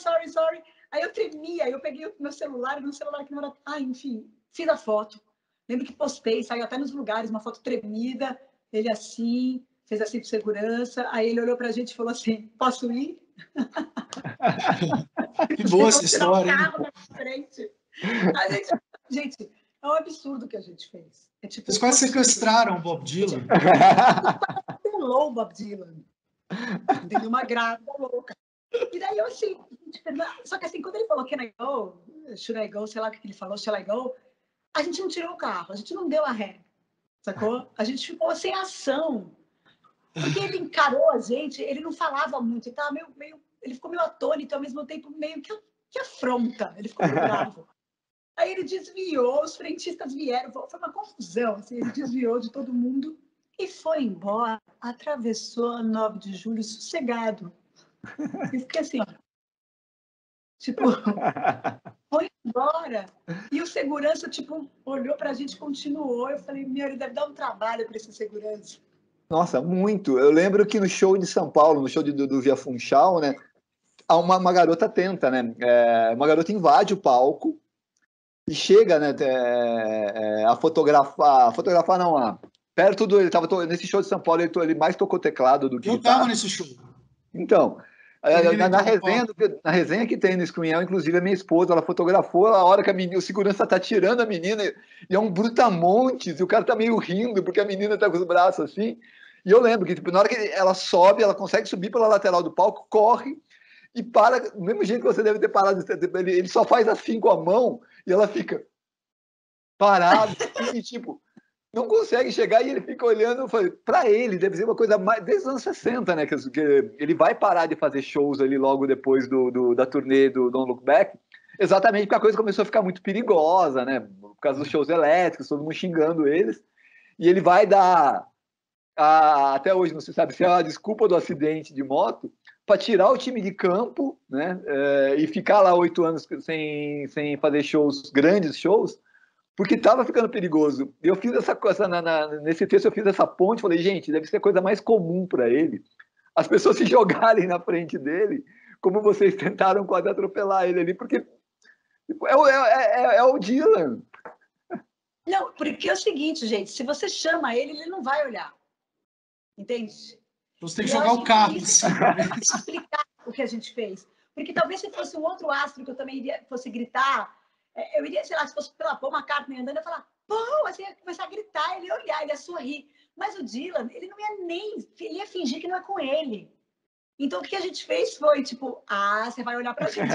Aí eu tremia, aí eu peguei o meu celular, e no celular que não era... enfim, fiz a foto. Lembro que postei, saiu até nos lugares, uma foto tremida. Ele assim, fez assim por segurança. Aí ele olhou pra gente e falou assim, posso ir? Que boa essa história, hein? Carro na frente. Gente, é um absurdo o que a gente fez. É tipo, vocês quase sequestraram o Bob Dylan. Atropelou o Bob Dylan. Entendeu? Uma grávida louca. E daí eu assim, só que assim, quando ele falou Can I Go? should I go, sei lá o que ele falou, shall I go, a gente não tirou o carro, a gente não deu a ré, sacou? A gente ficou sem ação, porque ele encarou a gente, ele não falava muito, ele, tava ele ficou meio atônito, ao mesmo tempo meio que afronta, ele ficou meio bravo. Aí ele desviou, os frentistas vieram, foi uma confusão, assim, ele desviou de todo mundo e foi embora, atravessou a 9 de julho sossegado. E fiquei assim, tipo, foi embora. E o segurança, tipo, olhou pra gente e continuou. Eu falei, meu, ele deve dar um trabalho para esse segurança. Nossa, muito. Eu lembro que no show de São Paulo, no show do Via Funchal, né, uma garota tenta, né? Uma garota invade o palco e chega, né, a fotografar não, perto do, ele tava nesse show de São Paulo, ele mais tocou teclado do que Eu guitarra. tava nesse show. Então, na resenha que tem no Screen, inclusive a minha esposa, ela fotografou a hora que o segurança tá tirando a menina, e é um brutamontes, e o cara tá meio rindo, porque a menina tá com os braços assim, e eu lembro que tipo, na hora que ela sobe, ela consegue subir pela lateral do palco, corre, e para, do mesmo jeito que você deve ter parado, ele só faz assim com a mão, e ela fica parada, e tipo, não consegue chegar, e ele fica olhando, para ele, deve ser uma coisa mais, desde os anos 60, né, que ele vai parar de fazer shows ali logo depois da turnê do Don't Look Back, exatamente porque a coisa começou a ficar muito perigosa, né, por causa dos shows elétricos, todo mundo xingando eles, e ele vai dar, até hoje não se sabe se é a desculpa do acidente de moto, para tirar o time de campo, né, e ficar lá 8 anos sem fazer shows, grandes shows, porque estava ficando perigoso. Eu fiz essa coisa, nesse texto eu fiz essa ponte, falei, gente, deve ser a coisa mais comum para ele, as pessoas se jogarem na frente dele, como vocês tentaram quase atropelar ele ali, porque é o Dylan. Não, porque é o seguinte, gente, se você chama ele, ele não vai olhar. Entende? Você tem que jogar o carro. Isso explicar o que a gente fez. Porque talvez se fosse um outro astro que eu também fosse gritar, eu iria, sei lá, se fosse pela Paul McCartney andando, eu ia falar, pô, assim, ia começar a gritar, ele ia olhar, ele ia sorrir. Mas o Dylan, ele não ia ele ia fingir que não é com ele. Então, o que a gente fez foi, tipo, você vai olhar pra gente.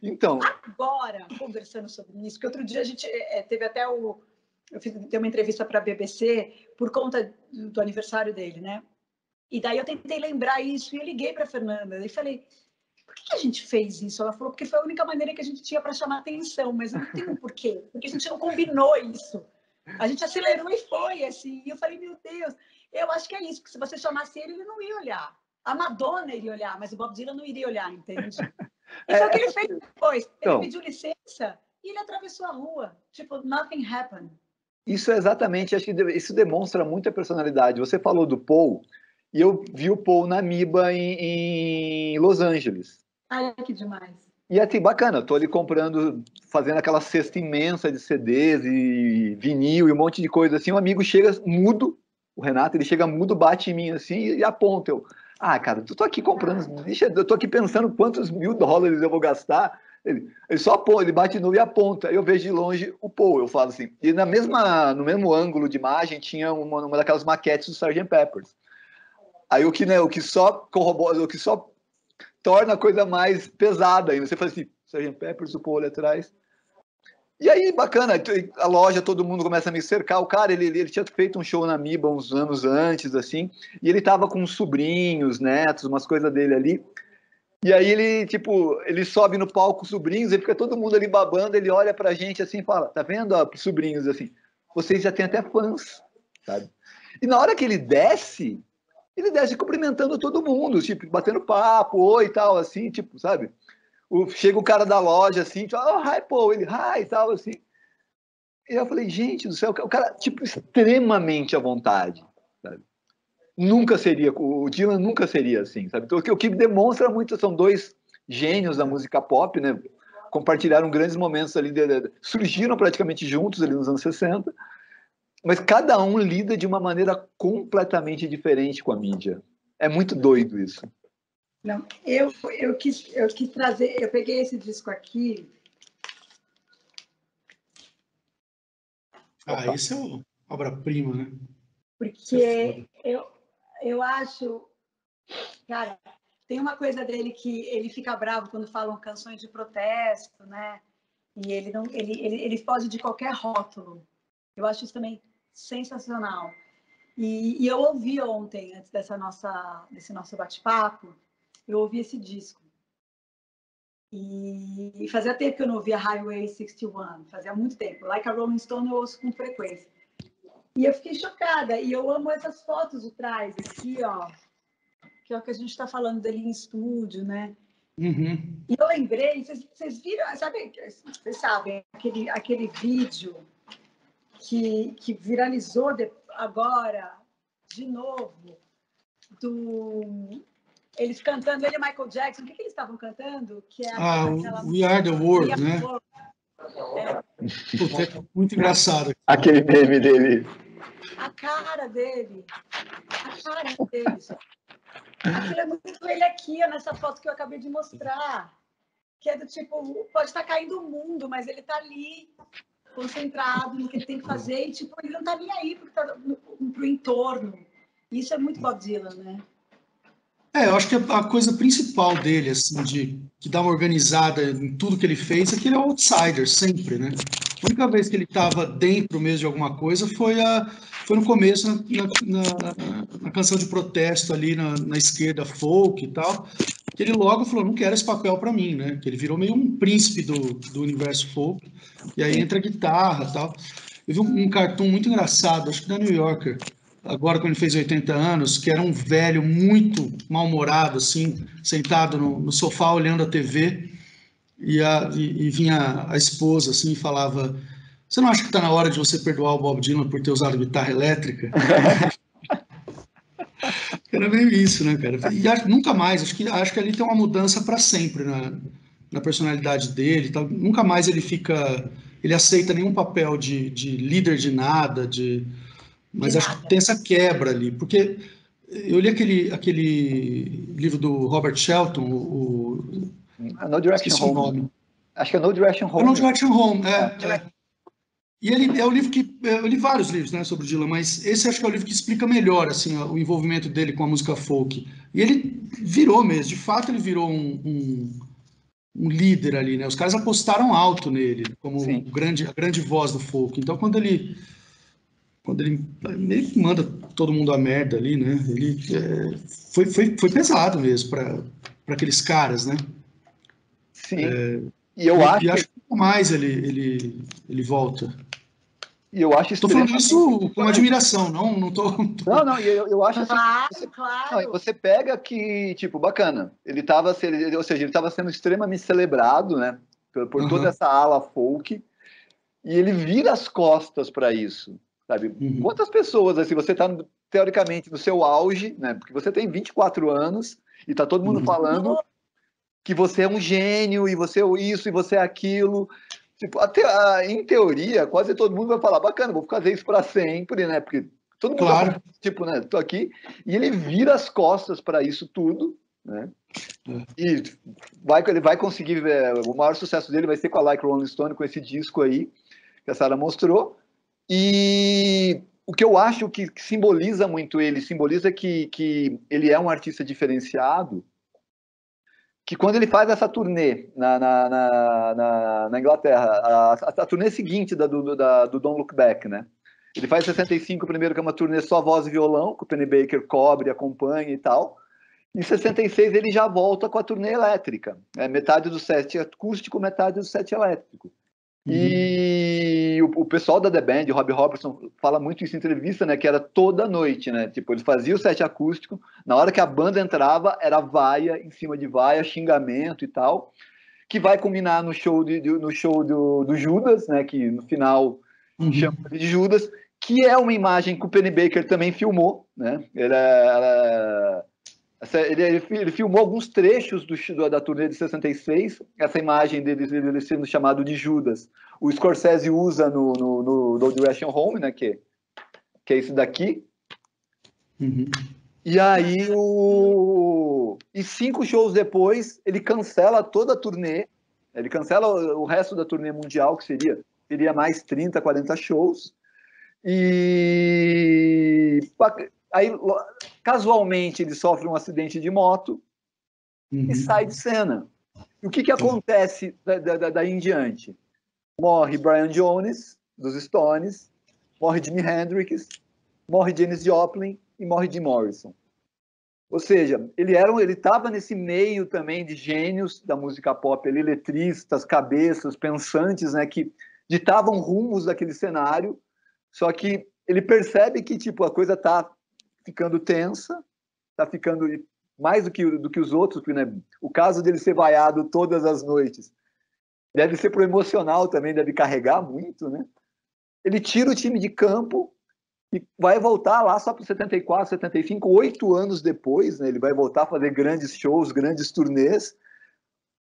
Então, agora, conversando sobre isso, que outro dia a gente teve até eu dei uma entrevista para a BBC por conta do aniversário dele, né? E daí eu tentei lembrar isso e eu liguei para a Fernanda e falei, por que a gente fez isso? Ela falou, porque foi a única maneira que a gente tinha para chamar atenção, mas não tem um porquê, porque a gente não combinou isso. A gente acelerou e foi, assim. E eu falei, meu Deus, eu acho que é isso, que se você chamasse ele, ele não ia olhar. A Madonna iria olhar, mas o Bob Dylan não iria olhar, entende? E foi o que ele fez depois. Ele pediu licença e ele atravessou a rua. Tipo, nothing happened. Isso é exatamente, acho que isso demonstra muita personalidade. Você falou do Paul, e eu vi o Paul na MIBA em Los Angeles. Ai, que demais. E assim, bacana, eu tô ali comprando, fazendo aquela cesta imensa de CDs e vinil e um monte de coisa assim. Um amigo chega mudo, o Renato, ele chega mudo, bate em mim assim e aponta. Cara, eu tô aqui comprando, eu tô aqui pensando quantos $1.000 eu vou gastar. Ele só aponta, ele bate de novo e aponta. Eu vejo de longe o Paul, eu falo assim. E no mesmo ângulo de imagem tinha uma daquelas maquetes do Sgt. Peppers. Aí o que só corrobora, o que só torna a coisa mais pesada ainda. Você fala assim, Sgt. Peppers, o Paul ali atrás. E aí, bacana, a loja, todo mundo começa a me cercar. O cara, ele tinha feito um show na MIBA uns anos antes, assim, e ele tava com sobrinhos, netos, umas coisas dele ali. E aí ele sobe no palco, sobrinhos, e fica todo mundo ali babando, ele olha pra gente assim e fala, tá vendo, ó, sobrinhos, assim, vocês já têm até fãs, sabe? E na hora que ele desce cumprimentando todo mundo, tipo, batendo papo, oi e tal, assim, tipo, sabe? Chega o cara da loja, assim, tipo, hi, Paul, ele, hi, e tal, assim. E eu falei, gente do céu, o cara, tipo, extremamente à vontade, sabe? O Dylan nunca seria assim, sabe? Então, o que demonstra muito, são dois gênios da música pop, né? Compartilharam grandes momentos ali, surgiram praticamente juntos ali nos anos 60, mas cada um lida de uma maneira completamente diferente com a mídia. É muito doido isso. Não, eu quis trazer, eu peguei esse disco aqui. Esse é obra-prima, né? Porque eu acho, cara, Tem uma coisa dele que ele fica bravo quando falam canções de protesto, né? E ele foge de qualquer rótulo. Eu acho isso também sensacional. E eu ouvi ontem, antes desse nosso bate-papo, eu ouvi esse disco. E fazia tempo que eu não ouvia Highway 61, fazia muito tempo. Like a Rolling Stone eu ouço com frequência. E eu fiquei chocada, e eu amo essas fotos de trás, aqui, ó, que é o que a gente está falando dele em estúdio, né? Uhum. E eu lembrei, vocês viram, vocês sabem, aquele vídeo que viralizou agora, de novo, eles cantando, ele e Michael Jackson, o que eles estavam cantando? Que é aquela We Are the World, né? Puta, é muito engraçado. Aquele meme dele. A cara dele. Aquilo é muito ele aqui, ó, nessa foto que eu acabei de mostrar. Que é do tipo, pode estar caindo o mundo, mas ele está ali, concentrado no que ele tem que fazer, e tipo, ele não está nem aí pro entorno. Isso é muito Bob Dylan, né? Eu acho que a coisa principal dele, assim, que dá uma organizada em tudo que ele fez, é que ele é outsider, sempre, né? A única vez que ele estava dentro mesmo de alguma coisa foi no começo, na canção de protesto ali na esquerda folk e tal, que ele logo falou, não quero esse papel para mim, né? Que ele virou meio um príncipe do universo folk, e aí entra a guitarra e tal. Eu vi um cartoon muito engraçado, acho que da New Yorker, agora quando ele fez 80 anos, que era um velho muito mal-humorado, assim, sentado no sofá olhando a TV, e vinha a esposa, assim, e falava, você não acha que está na hora de você perdoar o Bob Dylan por ter usado guitarra elétrica? Era meio isso, né, cara? E nunca mais, acho que ali tem uma mudança para sempre na personalidade dele, tal. Nunca mais ele aceita nenhum papel de líder de nada, mas acho que tem essa quebra ali, porque eu li aquele livro do Robert Shelton, No Direction esqueci o Home. nome. Acho que é No Direction Home. No Direction Home, E ele é o livro que eu li vários livros, né, sobre o Dylan, mas esse acho que é o livro que explica melhor assim o envolvimento dele com a música folk. E ele virou mesmo, de fato ele virou um líder ali, né? Os caras apostaram alto nele como a grande voz do folk. Então quando ele meio que manda todo mundo a merda ali, né? Ele foi pesado mesmo para aqueles caras, né? Sim. E eu acho que nunca mais ele volta. E eu acho Estou falando isso com admiração, não tô... Não, eu acho assim... Claro. Não, você pega que, tipo, bacana, ele estava sendo extremamente celebrado, né, por toda essa ala folk, e ele vira as costas para isso, sabe? Quantas pessoas, assim, você está, teoricamente, no seu auge, né, porque você tem 24 anos, e está todo mundo falando que você é um gênio, e você é isso, e você é aquilo... Tipo, em teoria, quase todo mundo vai falar, bacana, vou fazer isso para sempre, né? Porque todo mundo tá, tipo, né? Tô aqui. E ele vira as costas para isso tudo, né? E ele vai conseguir, o maior sucesso dele vai ser com a Like Rolling Stone, com esse disco aí, que a Sarah mostrou. E o que eu acho que simboliza muito ele, simboliza que ele é um artista diferenciado, que quando ele faz essa turnê na Inglaterra, a turnê seguinte do Don't Look Back, né? Ele faz 65 primeiro, que é uma turnê só voz e violão, que o Penny Baker cobre, acompanha e tal. Em 66 ele já volta com a turnê elétrica, metade do set acústico, metade do set elétrico. E o pessoal da The Band, o Robbie Robertson, fala muito isso em entrevista, né? Que era toda noite, né? Tipo, ele fazia o set acústico, na hora que a banda entrava, era vaia em cima de vaia, xingamento e tal, que vai culminar no show do Judas, né? Que no final chama de Judas, que é uma imagem que o Penny Baker também filmou, né? Ele filmou alguns trechos da turnê de 66, essa imagem dele sendo chamado de Judas. O Scorsese usa no Direction Home, né, que é esse daqui. E aí, e 5 shows depois, ele cancela toda a turnê, ele cancela o resto da turnê mundial, que seria mais 30, 40 shows. E aí, casualmente, ele sofre um acidente de moto e sai de cena. E o que acontece daí em diante? Morre Brian Jones, dos Stones, morre Jimi Hendrix, morre Janis Joplin e morre Jim Morrison. Ou seja, ele estava nesse meio também de gênios da música pop, ali, letristas, cabeças, pensantes, né, que ditavam rumos daquele cenário, só que ele percebe que tipo, a coisa está ficando tensa, está ficando mais do que os outros, porque, né, o caso dele ser vaiado todas as noites deve ser pro emocional também, deve carregar muito, né? Ele tira o time de campo e vai voltar lá só para 74, 75, 8 anos depois, né? Ele vai voltar a fazer grandes shows, grandes turnês.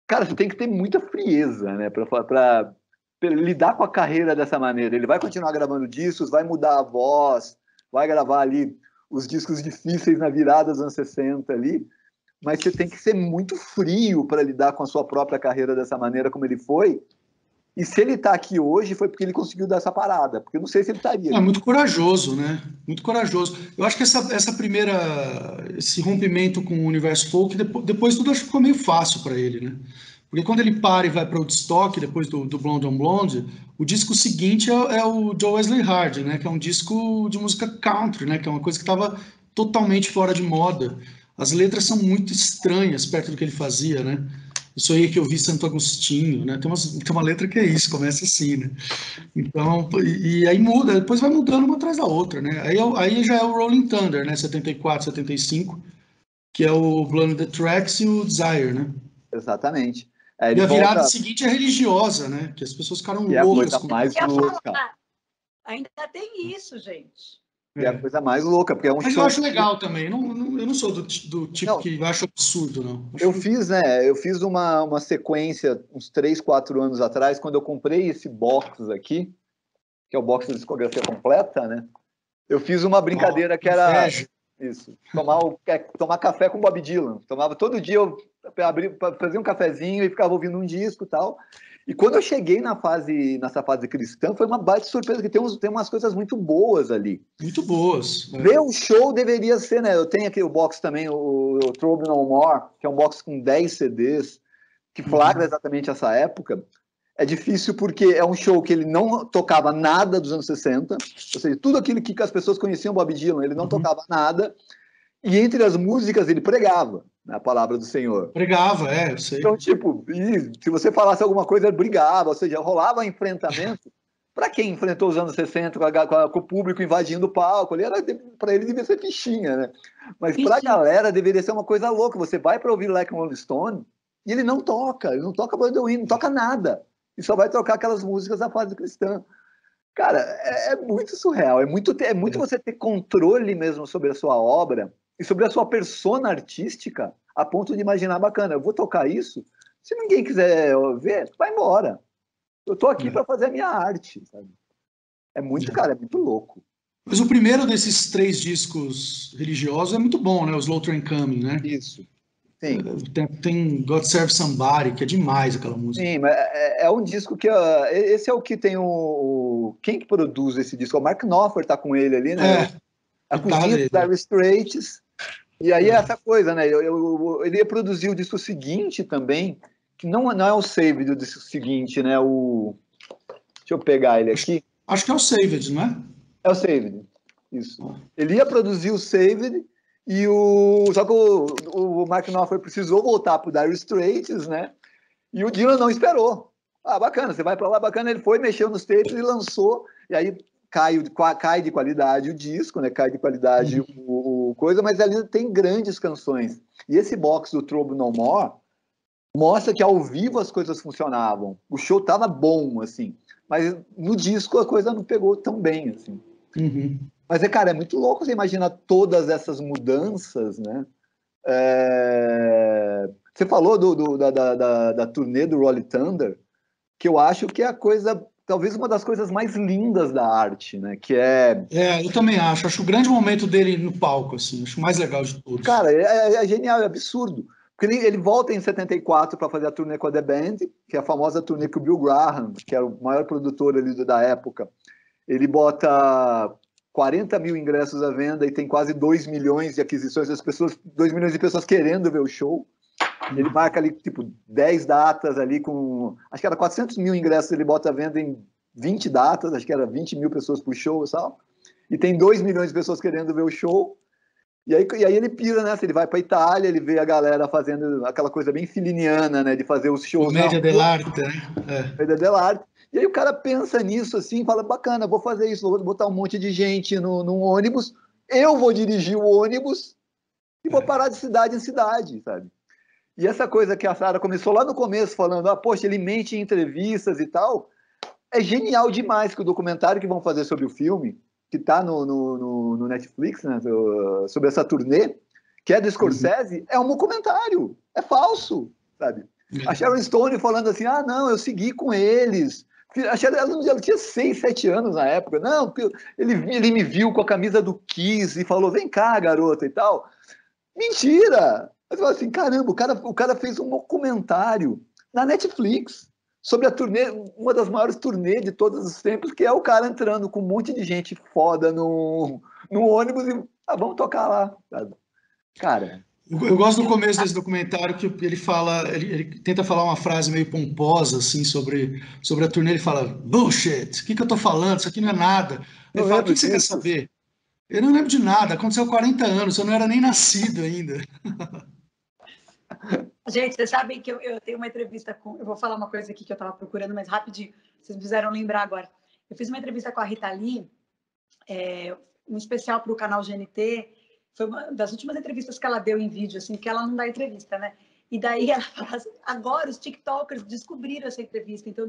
Cara, você tem que ter muita frieza, né, para lidar com a carreira dessa maneira. Ele vai continuar gravando discos, vai mudar a voz, vai gravar ali os discos difíceis na virada dos anos 60 ali, mas você tem que ser muito frio para lidar com a sua própria carreira dessa maneira como ele foi. E se ele está aqui hoje, foi porque ele conseguiu dar essa parada, porque eu não sei se ele estaria. É muito corajoso, né? Muito corajoso. Eu acho que esse rompimento com o universo folk, depois tudo acho que ficou meio fácil para ele, né? Porque quando ele para e vai para o Woodstock, depois do Blonde on Blonde, o disco seguinte é o Joe Wesley Hard, né? Que é um disco de música country, né? Que é uma coisa que estava totalmente fora de moda. As letras são muito estranhas perto do que ele fazia, né? Isso aí que eu vi Santo Agostinho, né? Tem uma letra que é isso, começa assim, né? Então, e aí muda, depois vai mudando uma atrás da outra, né? Aí já é o Rolling Thunder, né? 74, 75, que é o Blonde the Tracks e o Desire, né? Exatamente. E a virada seguinte é religiosa, né? Que as pessoas ficaram loucas com mais louca. Ainda tem isso, gente. É a coisa mais louca, porque é um Mas show. Eu acho legal também. Eu não sou do tipo que acho absurdo, não. Eu fiz uma sequência uns 3, 4 anos atrás, quando eu comprei esse box aqui, que é o box da discografia completa, né? Eu fiz uma brincadeira que era isso, tomar café com Bob Dylan. Tomava todo dia, eu fazia um cafezinho e ficava ouvindo um disco e tal. E quando eu cheguei nessa fase cristã, foi uma baita surpresa, que tem umas coisas muito boas ali. Muito boas. Ver o show deveria ser, né? Eu tenho aqui o box também, o Trouble No More, que é um box com 10 CDs, que flagra exatamente essa época. É difícil porque é um show que ele não tocava nada dos anos 60, ou seja, tudo aquilo que as pessoas conheciam Bob Dylan, ele não tocava nada, e entre as músicas ele pregava, né, a palavra do Senhor. Pregava, eu sei. Então, tipo, se você falasse alguma coisa, ele brigava, ou seja, rolava enfrentamento. Para quem enfrentou os anos 60 com o público invadindo o palco, para ele devia ser fichinha, né? Mas para a galera deveria ser uma coisa louca. Você vai para ouvir Like Rolling Stone e ele não toca bandolim, não toca nada. E só vai tocar aquelas músicas da fase cristã. Cara, é muito surreal. É muito você ter controle mesmo sobre a sua obra e sobre a sua persona artística, a ponto de imaginar, bacana, eu vou tocar isso, se ninguém quiser ver, vai embora. Eu tô aqui para fazer a minha arte, sabe? Cara, é muito louco. Mas o primeiro desses 3 discos religiosos é muito bom, né? O Slow Train Coming, né? Isso. Sim. Tem God Save Somebody, que é demais aquela música. Sim, mas é um disco que... esse é o que tem quem que produz esse disco? O Mark Knopfler tá com ele ali, né? A cozinha do Dire Straits. E aí é essa coisa, né? Ele ia produzir o disco seguinte também, que não é o Saved do disco seguinte, né? Deixa eu pegar ele aqui. Acho que é o Saved, não é? É o Saved, isso. Ele ia produzir o Saved, só que o Mark Knopfler precisou voltar pro Dire Straits, né? E o Dylan não esperou. Bacana, você vai para lá, bacana. Ele foi, mexeu nos tapes e lançou, e aí cai de qualidade o disco, né? Cai de qualidade o coisa, mas ali tem grandes canções. E esse box do Trouble No More mostra que ao vivo as coisas funcionavam. O show tava bom, assim. Mas no disco a coisa não pegou tão bem, assim. Mas, cara, é muito louco você imaginar todas essas mudanças, né? Você falou da turnê do Rolling Thunder, que eu acho que é a coisa, talvez uma das coisas mais lindas da arte, né? Que eu também acho. Acho o grande momento dele no palco, assim. Acho o mais legal de todos. Cara, é genial, é absurdo. Porque ele volta em 74 para fazer a turnê com a The Band, que é a famosa turnê que o Bill Graham, que era o maior produtor ali da época, ele bota 40 mil ingressos à venda e tem quase 2 milhões de aquisições das pessoas, 2 milhões de pessoas querendo ver o show. Ele marca ali, tipo, 10 datas ali com... Acho que era 400 mil ingressos, ele bota a venda em 20 datas, acho que era 20 mil pessoas por show e tal. E tem 2 milhões de pessoas querendo ver o show. E aí ele pira nessa, ele vai para Itália, ele vê a galera fazendo aquela coisa bem filiniana, né, de fazer os shows Comédia na rua, dell'arte, né? Comédia dell'arte. E aí o cara pensa nisso assim, fala, bacana, vou fazer isso, vou botar um monte de gente num ônibus, eu vou dirigir o ônibus e vou parar de cidade em cidade, sabe? E essa coisa que a Sara começou lá no começo falando, poxa, ele mente em entrevistas e tal, é genial demais que o documentário que vão fazer sobre o filme, que está no Netflix, né, sobre essa turnê, que é do Scorsese, é um documentário, é falso, sabe? A Sharon Stone falando assim, não, eu segui com eles. Ela tinha 6, 7 anos na época. Não, ele me viu com a camisa do Kiss e falou, vem cá, garota, e tal. Mentira! Mas eu falo assim, caramba, o cara fez um documentário na Netflix sobre a turnê, uma das maiores turnês de todos os tempos, que é o cara entrando com um monte de gente foda no ônibus e vamos tocar lá, sabe? Cara... Eu gosto do começo desse documentário que ele fala, ele tenta falar uma frase meio pomposa assim sobre a turnê. Ele fala, bullshit, o que eu tô falando? Isso aqui não é nada. Ele fala, o que você quer saber? Eu não lembro de nada, aconteceu há 40 anos, eu não era nem nascido ainda. Gente, vocês sabem que eu tenho uma entrevista com... Eu vou falar uma coisa aqui que eu estava procurando, mas rapidinho, vocês me fizeram lembrar agora. Eu fiz uma entrevista com a Rita Lee, um especial para o canal GNT. Foi uma das últimas entrevistas que ela deu em vídeo, assim, que ela não dá entrevista, né? E daí ela fala assim, agora os TikTokers descobriram essa entrevista, então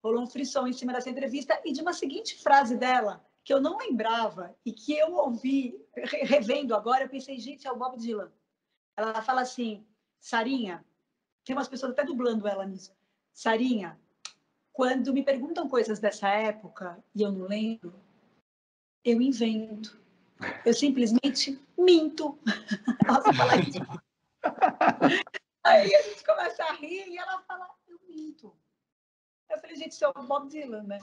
rolou um frisson em cima dessa entrevista e de uma seguinte frase dela, que eu não lembrava e que eu ouvi, revendo agora, eu pensei, gente, é o Bob Dylan. Ela fala assim, Sarinha, tem umas pessoas até dublando ela nisso, Sarinha, quando me perguntam coisas dessa época e eu não lembro, eu invento. Eu simplesmente minto. Ela só fala isso. Aí a gente começa a rir e ela fala, eu minto. Eu falei, gente, isso é o Bob Dylan, né?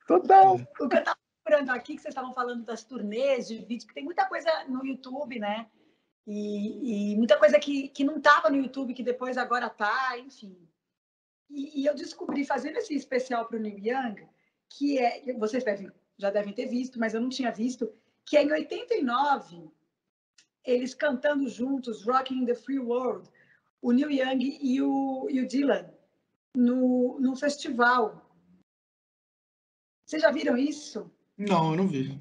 Total. O que eu estava procurando aqui, que vocês estavam falando das turnês de vídeo, que tem muita coisa no YouTube, né? E muita coisa que não estava no YouTube, que depois agora está, enfim. E eu descobri, fazendo esse especial para o Neil Young, que vocês já devem ter visto, mas eu não tinha visto, que é em 89, eles cantando juntos, Rocking the Free World, o Neil Young e o Dylan, no festival. Vocês já viram isso? Não, eu não vi.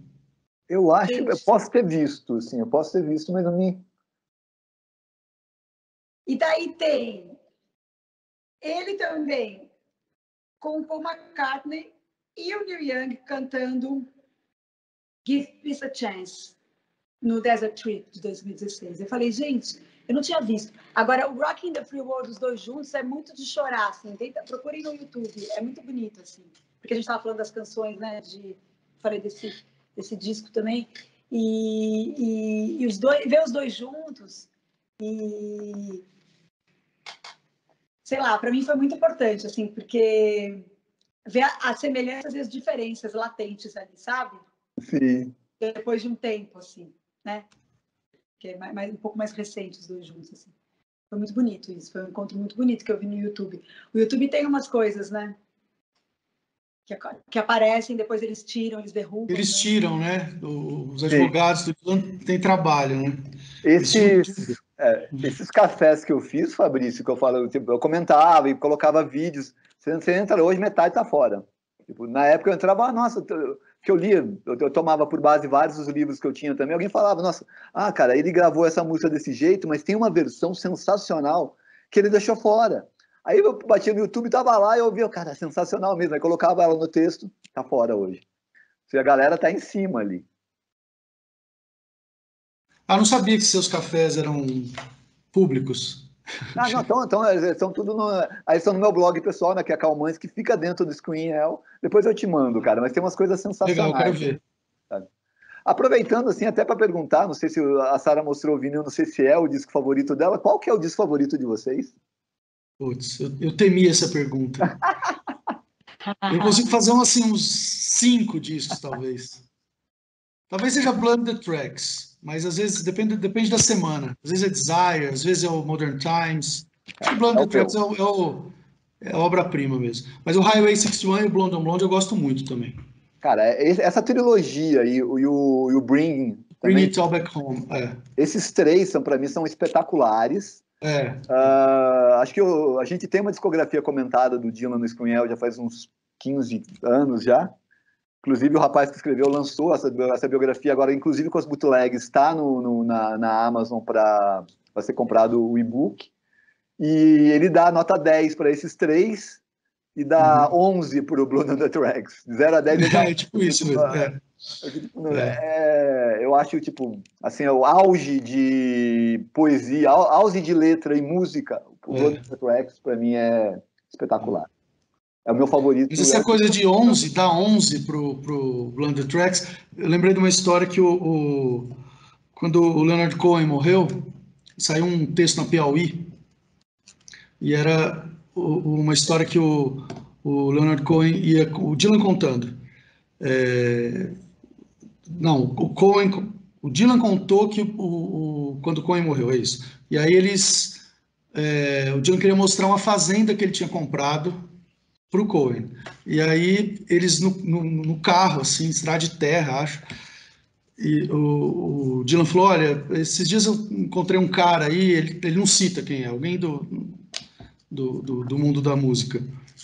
Eu acho, eu posso ter visto, sim, eu posso ter visto, mas não me... E daí tem ele também com o Paul McCartney e o Neil Young cantando Give Peace a Chance no Desert Trip de 2016. Eu falei, gente, eu não tinha visto. Agora, o Rocking the Free World, os dois juntos, é muito de chorar, assim. Procurem no YouTube, é muito bonito, assim. Porque a gente estava falando das canções, né? Falei desse disco também. E os dois, ver os dois juntos e... Sei lá, para mim foi muito importante, assim, porque ver as semelhanças e as diferenças latentes ali, sabe? Sim. Depois de um tempo, assim, né? Que é um pouco mais recente os dois juntos, assim. Foi muito bonito isso, foi um encontro muito bonito que eu vi no YouTube. O YouTube tem umas coisas, né? Que aparecem, depois eles tiram, eles derrubam. Eles tiram, né? Os advogados têm trabalho, né? Esses cafés que eu fiz, Fabrício, que eu falo, tipo, eu comentava e colocava vídeos. Você entra hoje, metade tá fora. Tipo, na época eu entrava, nossa, que eu lia, eu tomava por base vários dos livros que eu tinha também. Alguém falava, nossa, cara, ele gravou essa música desse jeito, mas tem uma versão sensacional que ele deixou fora. Aí eu batia no YouTube, tava lá e eu ouvia, cara, sensacional mesmo. Aí colocava ela no texto, tá fora hoje. A galera tá em cima ali. Não sabia que seus cafés eram públicos. Não, então eles estão tudo aí estão no meu blog pessoal, né, que é Calmães, que fica dentro do Screen Hell. Depois eu te mando, cara, mas tem umas coisas sensacionais. Legal, quero ver. Sabe? Aproveitando, assim, até para perguntar, não sei se a Sara mostrou o vinil, não sei se é o disco favorito dela, qual que é o disco favorito de vocês? Putz, eu temi essa pergunta. Eu consigo fazer uns 5 discos, talvez. Talvez seja Blunted Tracks, mas às vezes depende da semana. Às vezes é Desire, às vezes é o Modern Times. Acho que Blunted Tracks é a obra-prima mesmo. Mas o Highway 61 e o Blonde on Blonde eu gosto muito também. Cara, essa trilogia e o Bring Bring também, It All Back Home. esses três para mim são espetaculares. Acho que a gente tem uma discografia comentada do Dylan no Screwel já faz uns 15 anos já. Inclusive o rapaz que escreveu lançou essa biografia agora, inclusive com as bootlegs, está na Amazon para ser comprado o e-book. E ele dá nota 10 para esses três e dá 11 para o Blood on the Tracks. 0 a 10 É tipo isso mesmo. Eu acho, tipo, assim, o auge de poesia, auge de letra e música, o Blood on the Tracks, para mim, é espetacular. É o meu favorito. Mas essa coisa de 11, dar 11 pro Blunted Tracks, eu lembrei de uma história que quando o Leonard Cohen morreu, saiu um texto na Piauí, e era uma história que o Leonard Cohen ia, o Dylan contando. Não, o Dylan contou que quando o Cohen morreu, é isso. E aí o Dylan queria mostrar uma fazenda que ele tinha comprado para o Cohen. E aí eles no carro, assim, estrada de terra, acho. E o Dylan falou: olha, esses dias eu encontrei um cara aí, ele não cita quem é, alguém do mundo da música.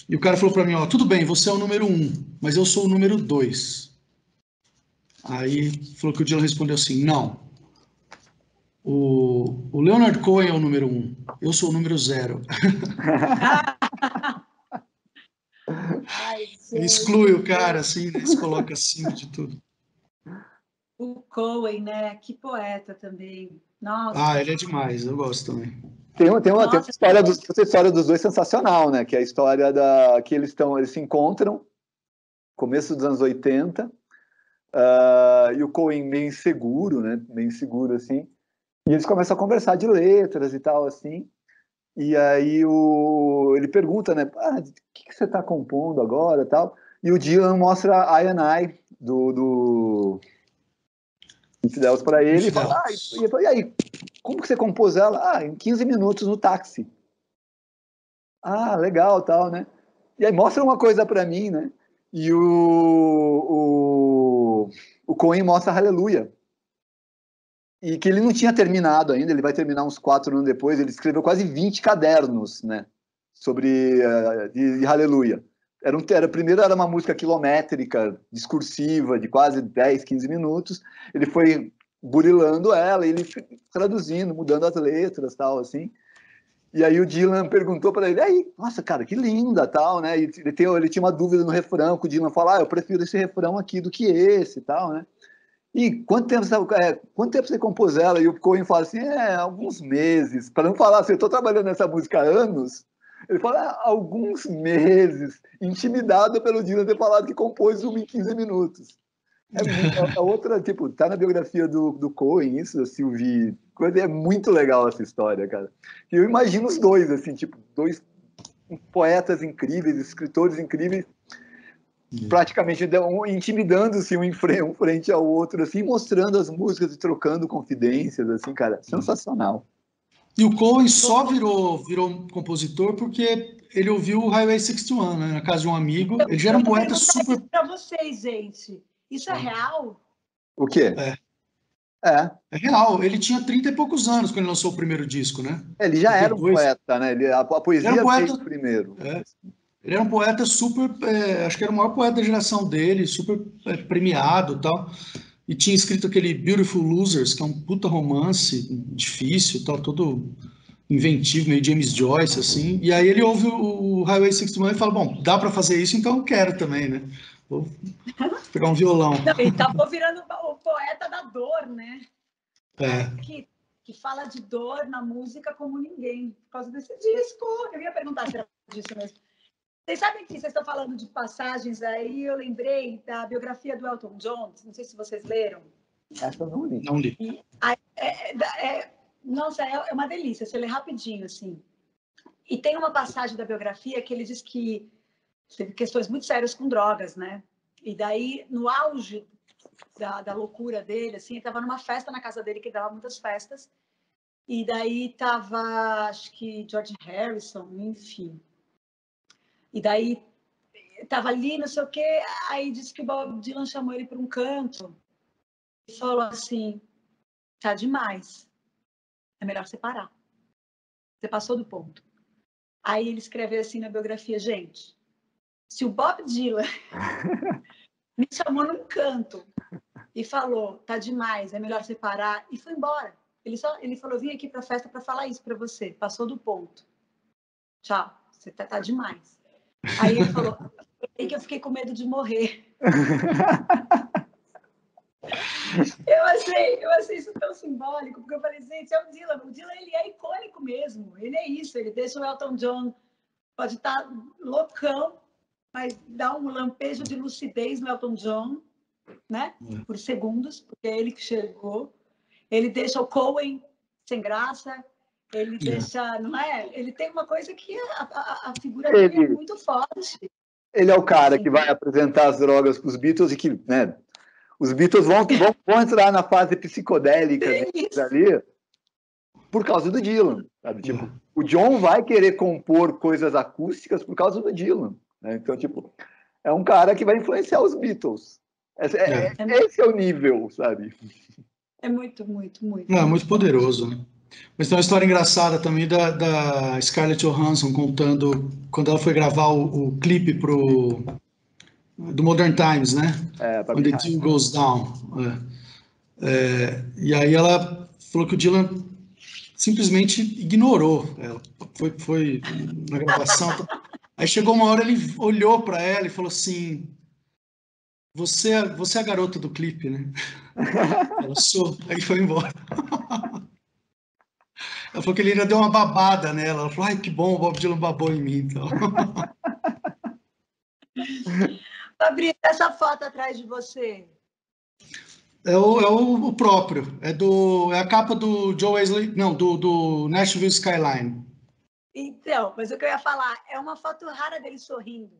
E o cara falou para mim: ó, tudo bem, você é o número 1, mas eu sou o número 2. Aí falou que o Dylan respondeu assim: não. O Leonard Cohen é o número 1, eu sou o número 0. Ele exclui o cara, assim, né? Se coloca acima de tudo. O Cohen, né? Que poeta também. Nossa. Ele é demais, eu gosto também. Tem uma história dos dois sensacional, né? Que é a história que eles se encontram começo dos anos 80, e o Cohen meio inseguro, né? Meio inseguro, assim. E eles começam a conversar de letras e tal, assim. E aí ele pergunta, né? O que você está compondo agora, tal? E o Dylan mostra I and I do Infidels para ele e fala: e aí, como que você compôs ela? Em 15 minutos no táxi. Legal, tal, né? E aí mostra uma coisa para mim, né? E o Cohen mostra Hallelujah. E que ele não tinha terminado ainda, ele vai terminar uns 4 anos depois, ele escreveu quase 20 cadernos, né? Sobre de Hallelujah. Primeiro era uma música quilométrica, discursiva, de quase 10, 15 minutos. Ele foi burilando ela, ele traduzindo, mudando as letras, tal, assim. E aí o Dylan perguntou para ele: aí, nossa, cara, que linda, tal, né? E ele tinha uma dúvida no refrão, que o Dylan falou: eu prefiro esse refrão aqui do que esse, tal, né? E quanto tempo você compôs ela? E o Cohen fala assim: alguns meses. Para não falar assim, eu estou trabalhando nessa música há anos. Ele fala: alguns meses. Intimidado pelo Dylan ter falado que compôs uma em 15 minutos. Outra, tipo, tá na biografia do Cohen, isso, da Sylvie. É muito legal essa história, cara. E eu imagino os dois, assim, tipo, dois poetas incríveis, escritores incríveis, praticamente intimidando-se um frente ao outro, assim, mostrando as músicas e trocando confidências, assim, cara, sensacional. E o Cohen só virou compositor porque ele ouviu o Highway 61, né, na casa de um amigo. Ele já era um poeta super... Para vocês, gente, isso é real? O quê? É real. Ele tinha 30 e poucos anos quando ele lançou o primeiro disco, né? Ele já era um poeta, né? A poesia era um poeta, veio primeiro. Ele era um poeta super... acho que era o maior poeta da geração dele, super premiado e tal. E tinha escrito aquele Beautiful Losers, que é um puta romance difícil, tal, todo inventivo, meio James Joyce, assim. E aí ele ouve o Highway 61 e fala: bom, dá para fazer isso, então eu quero também, né? Vou pegar um violão. Não, ele acabou virando o poeta da dor, né? Que fala de dor na música como ninguém, por causa desse disco. Eu ia perguntar se era disso mesmo. Vocês sabem que vocês estão falando de passagens aí, eu lembrei da biografia do Elton John, não sei se vocês leram. Essa eu não li. Não li. Nossa, é uma delícia, você lê rapidinho, assim. E tem uma passagem da biografia que ele diz que teve questões muito sérias com drogas, né? E daí, no auge da loucura dele, assim. Ele estava numa festa na casa dele, que dava muitas festas. E daí estava, acho que George Harrison, enfim. E daí estava ali, não sei o quê. Aí disse que o Bob Dylan chamou ele para um canto e falou assim: tá demais. É melhor você parar. Você passou do ponto. Aí ele escreveu assim na biografia: gente, se o Bob Dylan me chamou num canto e falou, tá demais, é melhor você parar, e foi embora. Ele falou, vim aqui para a festa para falar isso para você, passou do ponto. Tchau, você tá demais. Aí ele falou, aí que eu fiquei com medo de morrer. Eu achei isso tão simbólico, porque eu falei, gente, é o Dylan. O Dylan, ele é icônico mesmo. Ele é isso, ele deixa o Elton John, pode estar loucão, mas dá um lampejo de lucidez no Elton John, né? Por segundos, porque é ele que chegou. Ele deixa o Cohen sem graça, ele deixa, não é? Ele tem uma coisa que a figura dele é muito forte. Ele é o cara que vai apresentar as drogas para os Beatles e que, né? Os Beatles vão entrar na fase psicodélica ali por causa do Dylan, sabe? Tipo, o John vai querer compor coisas acústicas por causa do Dylan, né? Então, tipo, é um cara que vai influenciar os Beatles. Esse é o nível, sabe? É muito, muito, muito. Não, é muito poderoso, né? Mas tem uma história engraçada também da Scarlett Johansson contando quando ela foi gravar o clipe do Modern Times, né? When the Deal Goes Down. E aí ela falou que o Dylan simplesmente ignorou ela. Foi na gravação. Aí chegou uma hora, ele olhou para ela e falou assim: você é a garota do clipe, né? Ela sou. Aí foi embora. Ela falou que ele ainda deu uma babada nela. Ela falou, ai, que bom, o Bob Dylan babou em mim. Então. Fabrício, essa foto atrás de você. É o próprio. É a capa do Joe Wesley, não, do Nashville Skyline. Então, mas o que eu ia falar, é uma foto rara dele sorrindo.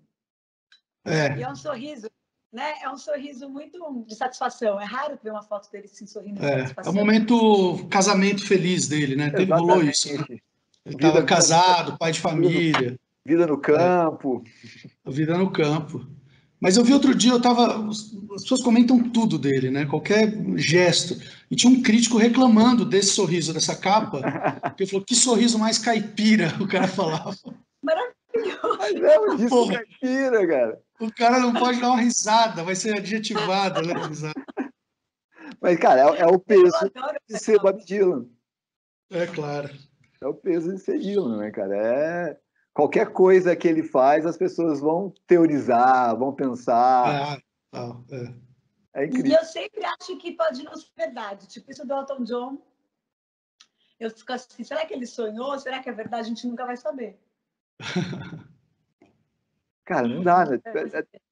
E é um sorriso, né? É um sorriso muito de satisfação. É raro ver uma foto dele assim, sorrindo de satisfação. É o momento casamento feliz dele, né? Rolou isso, né? Ele estava casado, pai de família. Vida no campo. Vida no campo. Mas eu vi outro dia, as pessoas comentam tudo dele, né? Qualquer gesto. E tinha um crítico reclamando desse sorriso, dessa capa, que ele falou, que sorriso mais caipira, o cara falava. Maravilhoso. Mas é um disco caipira, cara. O cara não pode dar uma risada, vai ser adjetivada, né? Mas, cara, é o peso de ser Bob Dylan. É claro. É o peso de ser Dylan, né, cara? Qualquer coisa que ele faz, as pessoas vão teorizar, vão pensar. É incrível. E eu sempre acho que pode não ser verdade. Tipo, isso do Elton John, eu fico assim, será que ele sonhou? Será que é verdade? A gente nunca vai saber. Cara, não dá, né?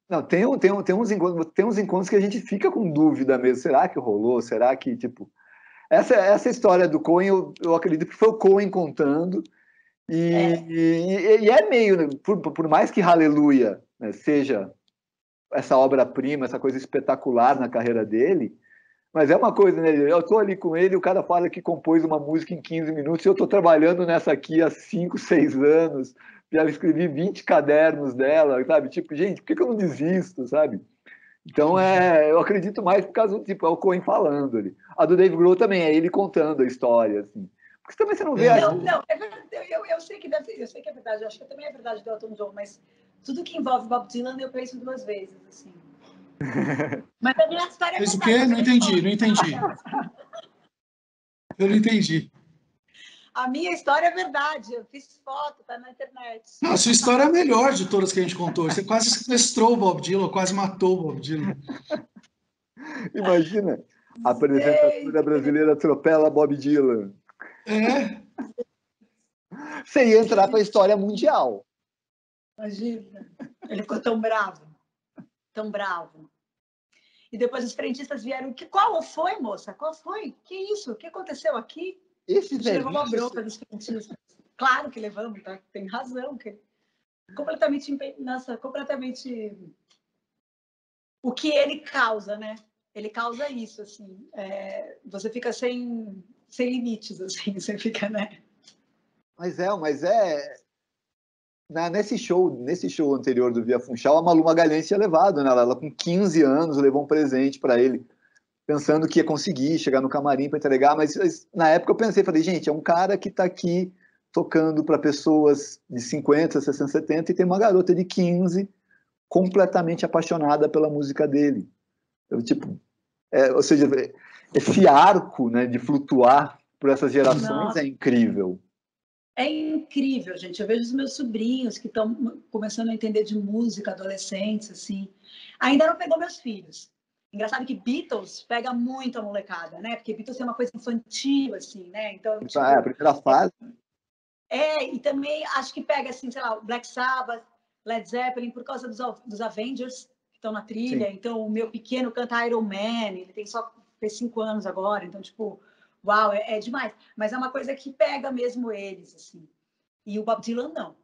Não, tem uns encontros que a gente fica com dúvida mesmo. Será que rolou? Será que, tipo... Essa história do Cohen, eu acredito que foi o Cohen contando. E é meio, né? Por mais que Hallelujah, né, seja essa obra-prima, essa coisa espetacular na carreira dele, mas é uma coisa, né? Eu tô ali com ele, o cara fala que compôs uma música em 15 minutos, e eu tô trabalhando nessa aqui há 5, 6 anos, já escrevi 20 cadernos dela, sabe? Tipo, gente, por que eu não desisto, sabe? Então, eu acredito mais por causa do tipo, é o Cohen falando ali. A do Dave Grohl também, é ele contando a história, assim. Porque também você não vê... Não, é verdade, eu sei que eu sei que é verdade, eu acho que também é verdade do Elton John, mas tudo que envolve Bob Dylan eu penso 2 vezes, assim. Mas a minha história é Mas verdade. o quê? Não entendi. Eu não entendi. A minha história é verdade, eu fiz foto, tá na internet. Não, a sua história é a melhor de todas que a gente contou. Você quase sequestrou o Bob Dylan, quase matou o Bob Dylan. Imagina, a apresentadora brasileira atropela Bob Dylan. Você ia entrar para a história mundial. Imagina. Ele ficou tão bravo. Tão bravo. E depois os frentistas vieram. Qual foi, moça? Qual foi? Que isso? O que aconteceu aqui? A gente levou uma bronca dos frentistas. Claro que levamos, tá? Tem razão. Completamente... Nossa, completamente... O que ele causa, né? ele causa isso, assim. Você fica sem limites, assim, você fica, né? Mas nesse show anterior do Via Funchal, a Malu Magalhães tinha levado, né? Ela com 15 anos levou um presente para ele, pensando que ia conseguir chegar no camarim para entregar, mas na época eu pensei, falei, gente, é um cara que está aqui tocando para pessoas de 50, 60, 70 e tem uma garota de 15 completamente apaixonada pela música dele. Então, tipo, ou seja, esse arco, né, de flutuar por essas gerações Nossa. é incrível. É incrível, gente. Eu vejo os meus sobrinhos que estão começando a entender de música, adolescentes, assim. Ainda não pegou meus filhos. Engraçado que Beatles pega muito a molecada, né? Porque Beatles é uma coisa infantil, assim, né? Então, tipo, A primeira fase. E também acho que pega, assim, sei lá, Black Sabbath, Led Zeppelin, por causa dos Avengers, que estão na trilha. Sim. Então, o meu pequeno canta Iron Man, ele fez 5 anos agora, então, tipo, uau, é demais. Mas é uma coisa que pega mesmo eles, assim. E o Bob Dylan, não.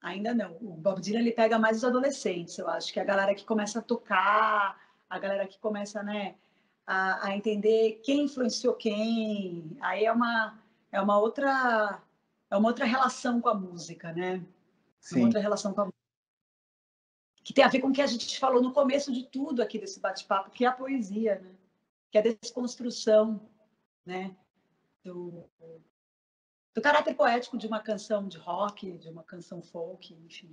Ainda não. O Bob Dylan, ele pega mais os adolescentes, eu acho, que é a galera que começa a tocar, a galera que começa, né, a entender quem influenciou quem. Aí é uma outra relação com a música, né? Sim. Uma outra relação com a música. Que tem a ver com o que a gente falou no começo de tudo aqui desse bate-papo, que é a poesia, né? Que é a desconstrução, né? Do caráter poético de uma canção de rock, de uma canção folk, enfim.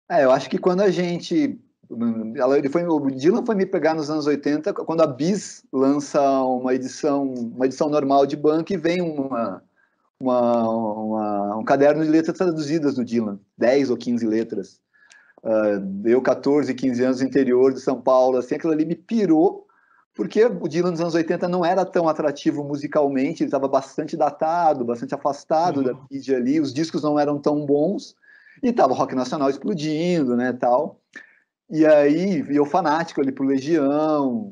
Eu acho que quando a gente... o Dylan foi me pegar nos anos 80, quando a Bis lança uma edição normal de banca e vem um caderno de letras traduzidas do Dylan, 10 ou 15 letras. Eu, 14, 15 anos, interior de São Paulo, assim, aquilo ali me pirou, porque o Dylan nos anos 80 não era tão atrativo musicalmente, ele estava bastante datado, bastante afastado da mídia ali, os discos não eram tão bons, e estava o rock nacional explodindo, né, tal. E aí, eu fanático ali por Legião,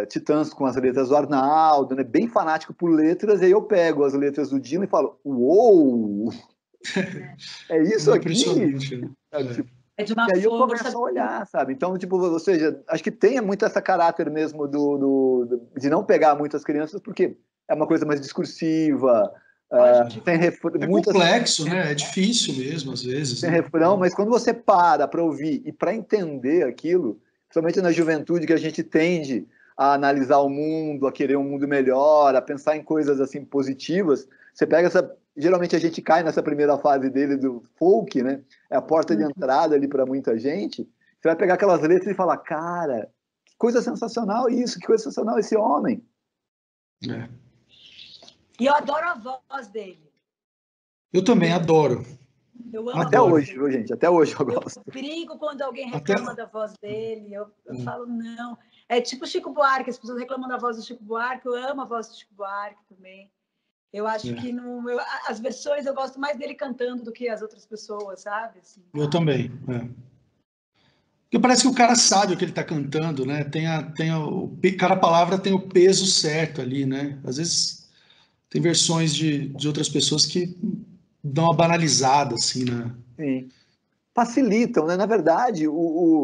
Titãs com as letras do Arnaldo, né, bem fanático por letras, e aí eu pego as letras do Dylan e falo, uou! É isso aqui? Impressionante, né? Tipo, de uma e aí eu começo a olhar, sabe? Então, tipo, ou seja, acho que tem muito esse caráter mesmo de não pegar muitas crianças, porque é uma coisa mais discursiva, tem complexo, né? É difícil mesmo, às vezes. Tem né? refrão, mas quando você para ouvir e para entender aquilo, principalmente na juventude, que a gente tende a analisar o mundo, a querer um mundo melhor, a pensar em coisas assim positivas, você pega geralmente a gente cai nessa primeira fase dele do folk, né? É a porta de entrada ali para muita gente. Você vai pegar aquelas letras e falar, cara, que coisa sensacional isso, que coisa sensacional esse homem. E eu adoro a voz dele. Eu também adoro. Eu amo Até hoje, viu, gente? Até hoje eu gosto. Eu brigo quando alguém reclama da voz dele. Eu falo, não. É tipo Chico Buarque, as pessoas reclamam da voz do Chico Buarque. Eu amo a voz do Chico Buarque também. Eu acho que as versões eu gosto mais dele cantando do que as outras pessoas, sabe? Assim. Eu também. Porque parece que o cara sabe o que ele está cantando, né? Cada palavra tem o peso certo ali, né? Às vezes tem versões de outras pessoas que dão uma banalizada, assim, né? Sim. Facilitam, né? Na verdade,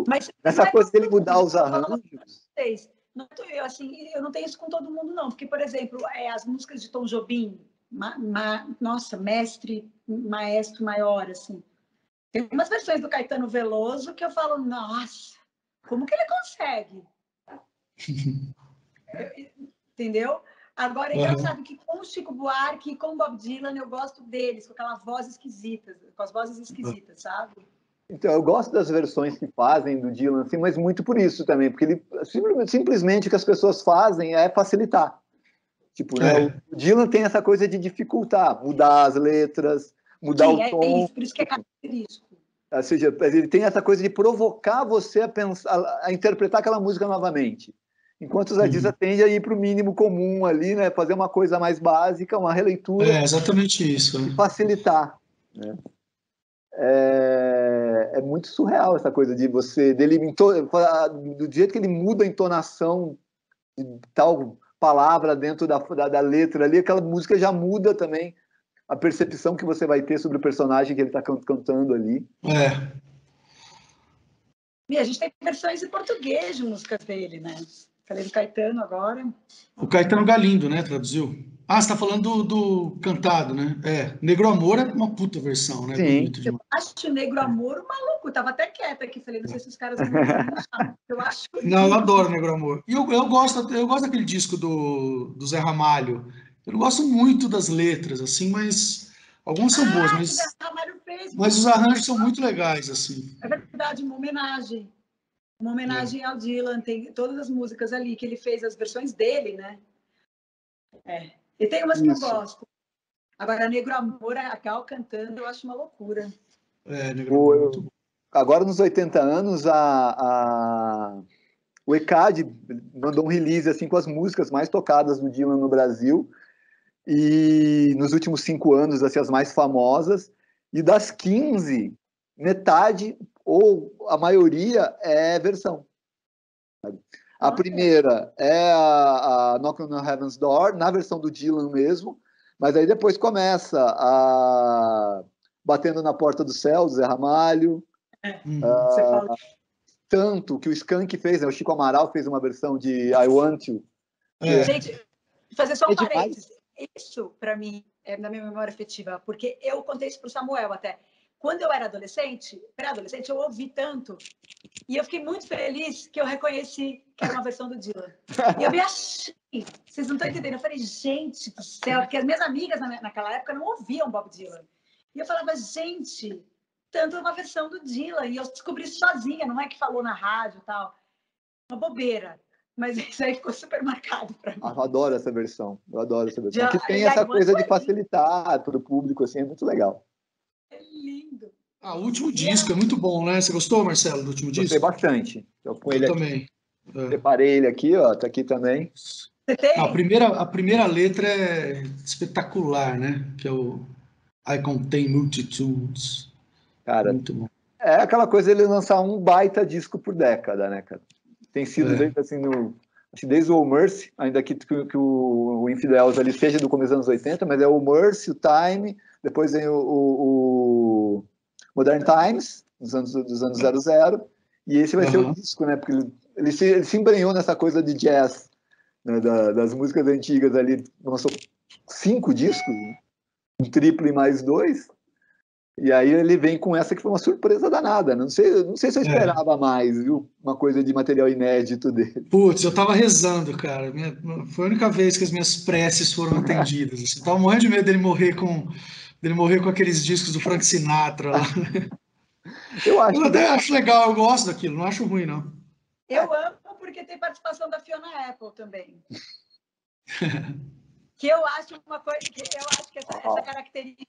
Mas essa coisa dele mudar os arranjos. Eu não tenho isso com todo mundo, não. Porque, por exemplo, as músicas de Tom Jobim, nossa, maestro maior, assim. Tem umas versões do Caetano Veloso que eu falo, nossa, como que ele consegue? Entendeu? Agora, é engraçado que com o Chico Buarque e com o Bob Dylan, eu gosto deles, com aquela voz esquisita, com as vozes esquisitas, sabe? Então, eu gosto das versões que fazem do Dylan, assim, mas muito por isso também, porque ele simplesmente o que as pessoas fazem é facilitar. Tipo, né, o Dylan tem essa coisa de dificultar, mudar as letras, mudar o tom. É isso, por isso que é característico. Ou seja, ele tem essa coisa de provocar você a pensar, a interpretar aquela música novamente. Enquanto os artistas tendem a ir para o mínimo comum ali, né, fazer uma coisa mais básica, uma releitura. É exatamente isso. E facilitar. Né? É muito surreal essa coisa de você, do jeito que ele muda a entonação de tal palavra dentro da letra ali, aquela música já muda também a percepção que você vai ter sobre o personagem que ele está cantando ali. E a gente tem versões em português de músicas dele, né? Falei do Caetano agora. O Caetano Galindo, né? Traduziu. Ah, você está falando do cantado, né? Negro Amor é uma puta versão, né? Sim. Bonito Eu demais. acho Negro Amor um maluco. Eu tava até quieta aqui. Falei, não sei se os caras vão linchar. Eu acho. Não, eu adoro Negro Amor. E eu gosto daquele disco do Zé Ramalho. Eu não gosto muito das letras, assim, mas algumas são boas, Que o Zé Ramalho fez. mas os arranjos são muito legais, assim. É verdade, uma homenagem. Uma homenagem ao Dylan. Tem todas as músicas ali que ele fez, as versões dele, né? E tem umas que eu gosto. Agora, Negro Amor, a Gal cantando, eu acho uma loucura. Negro Amor é muito bom. Agora, nos 80 anos, o ECAD mandou um release assim, com as músicas mais tocadas do Dylan no Brasil, e nos últimos 5 anos, assim, as mais famosas, e das 15, metade, ou a maioria, é versão. A primeira é a Knock on Heaven's Door, na versão do Dylan mesmo, mas aí depois começa a Batendo na Porta do Céu, do Zé Ramalho. Você fala. Tanto que o Skank fez, né? O Chico Amaral fez uma versão de I Want You. Gente, fazer só um parênteses. Isso, para mim, é na minha memória afetiva, porque eu contei isso para o Samuel até. Quando eu era adolescente, pré-adolescente, eu ouvi tanto e eu fiquei muito feliz que eu reconheci que era uma versão do Dylan. E eu me achei, vocês não estão entendendo, eu falei, gente do céu, porque as minhas amigas naquela época não ouviam Bob Dylan. E eu falava, gente, tanto uma versão do Dylan, e eu descobri sozinha, não é que falou na rádio e tal. Uma bobeira. Mas isso aí ficou super marcado para mim. Eu adoro essa versão. Que tem essa coisa de facilitar para o público, assim, é muito legal. É lindo. O último disco é muito bom, né? Você gostou, Marcelo, do último disco? Gostei bastante. Eu também. Separei ele aqui, ó, tá aqui também. Você tem? A primeira letra é espetacular, né? Que é o I Contain Multitudes. Cara, muito bom. É aquela coisa de ele lançar um baita disco por década, né, cara? Tem sido desde, assim, acho que desde o Mercy, ainda que o Infidels ali seja do começo dos anos 80, mas é o Mercy, o Time, depois vem o Modern Times, dos anos 00, e esse vai ser o disco, né? Porque ele se embrenhou nessa coisa de jazz, né, das músicas antigas ali, lançou 5 discos, um triplo e mais 2, e aí ele vem com essa que foi uma surpresa danada. Não sei se eu esperava mais, viu? Uma coisa de material inédito dele. Putz, eu tava rezando, cara. Foi a única vez que as minhas preces foram atendidas. Assim. Eu tava morrendo de medo dele morrer com aqueles discos do Frank Sinatra lá. Eu até acho legal, eu gosto daquilo, não acho ruim, não. Eu amo porque tem participação da Fiona Apple também. Que eu acho uma coisa, que eu acho que essa característica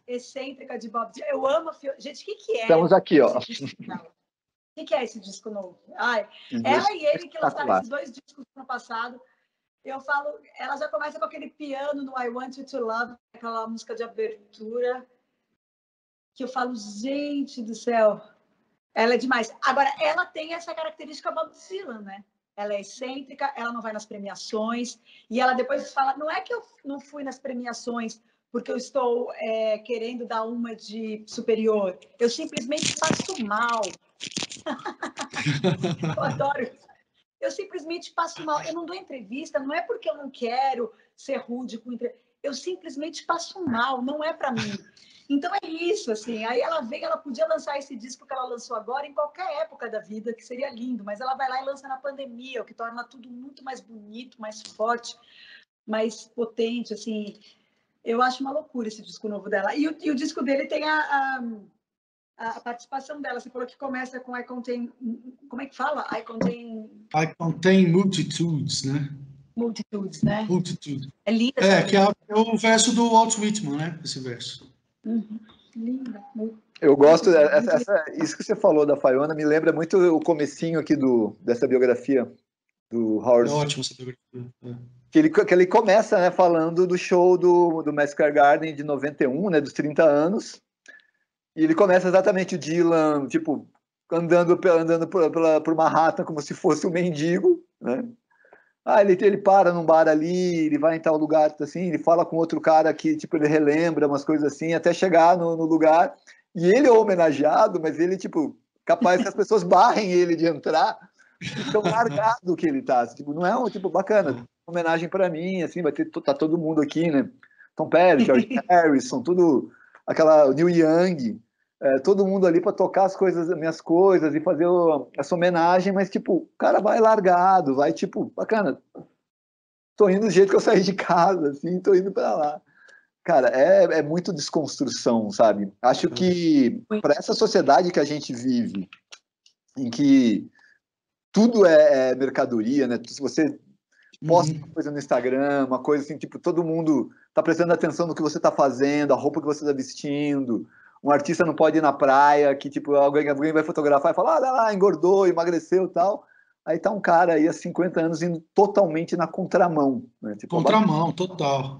excêntrica de Bob Dylan, eu amo a Fiona. Gente, o que é? Estamos aqui, ó. O que é esse disco novo? Ela e ele que lançaram esses 2 discos no ano passado. Eu falo, ela já começa com aquele piano no I Want You to Love, aquela música de abertura, que eu falo, gente do céu, ela é demais. Agora, ela tem essa característica Bob Dylan, né? Ela é excêntrica, ela não vai nas premiações, e ela depois fala, não é que eu não fui nas premiações porque eu estou querendo dar uma de superior, eu simplesmente passo mal. Eu adoro isso. Eu simplesmente passo mal. Eu não dou entrevista, não é porque eu não quero ser rude com entrevista, eu simplesmente passo mal, não é para mim. Então é isso, assim. Aí ela podia lançar esse disco que ela lançou agora em qualquer época da vida, que seria lindo, mas ela vai lá e lança na pandemia, o que torna tudo muito mais bonito, mais forte, mais potente, assim. Eu acho uma loucura esse disco novo dela. E o disco dele tem a participação dela. Você falou que começa com I Contain... Como é que fala? I Contain Multitudes, né? Multitudes, né? Multitude. É linda. Que é o verso do Walt Whitman, né? Esse verso. Linda. Eu gosto, isso que você falou da Fiona me lembra muito o comecinho aqui dessa biografia do Howard. É ótimo essa biografia. Que ele começa, né, falando do show do Madison Square Garden de 91, né, dos 30 anos, e ele começa exatamente o Dylan, tipo, andando por Manhattan como se fosse um mendigo, né? Ele para num bar ali, ele vai em tal lugar, assim, ele fala com outro cara que, tipo, ele relembra umas coisas assim, até chegar no lugar, e ele é homenageado, mas ele, tipo, capaz que as pessoas barrem ele de entrar, Tão largado que ele tá. Tipo, não é um tipo bacana, uma homenagem para mim, assim, vai ter tá todo mundo aqui, né? Tom Petty, George Harrison, tudo aquela Neil Young, todo mundo ali para tocar as minhas coisas e fazer essa homenagem, mas tipo, o cara vai largado, vai tipo, bacana. Tô indo do jeito que eu saí de casa, assim, tô indo para lá. Cara, é muito desconstrução, sabe? Acho que para essa sociedade que a gente vive, em que tudo é mercadoria, né? Se você posta uma coisa no Instagram, uma coisa assim, tipo, todo mundo tá prestando atenção no que você tá fazendo, a roupa que você tá vestindo. Um artista não pode ir na praia, que tipo, alguém vai fotografar e falar, olha lá, engordou, emagreceu e tal. Aí tá um cara aí há 50 anos indo totalmente na contramão, né? Tipo, Contramão, total.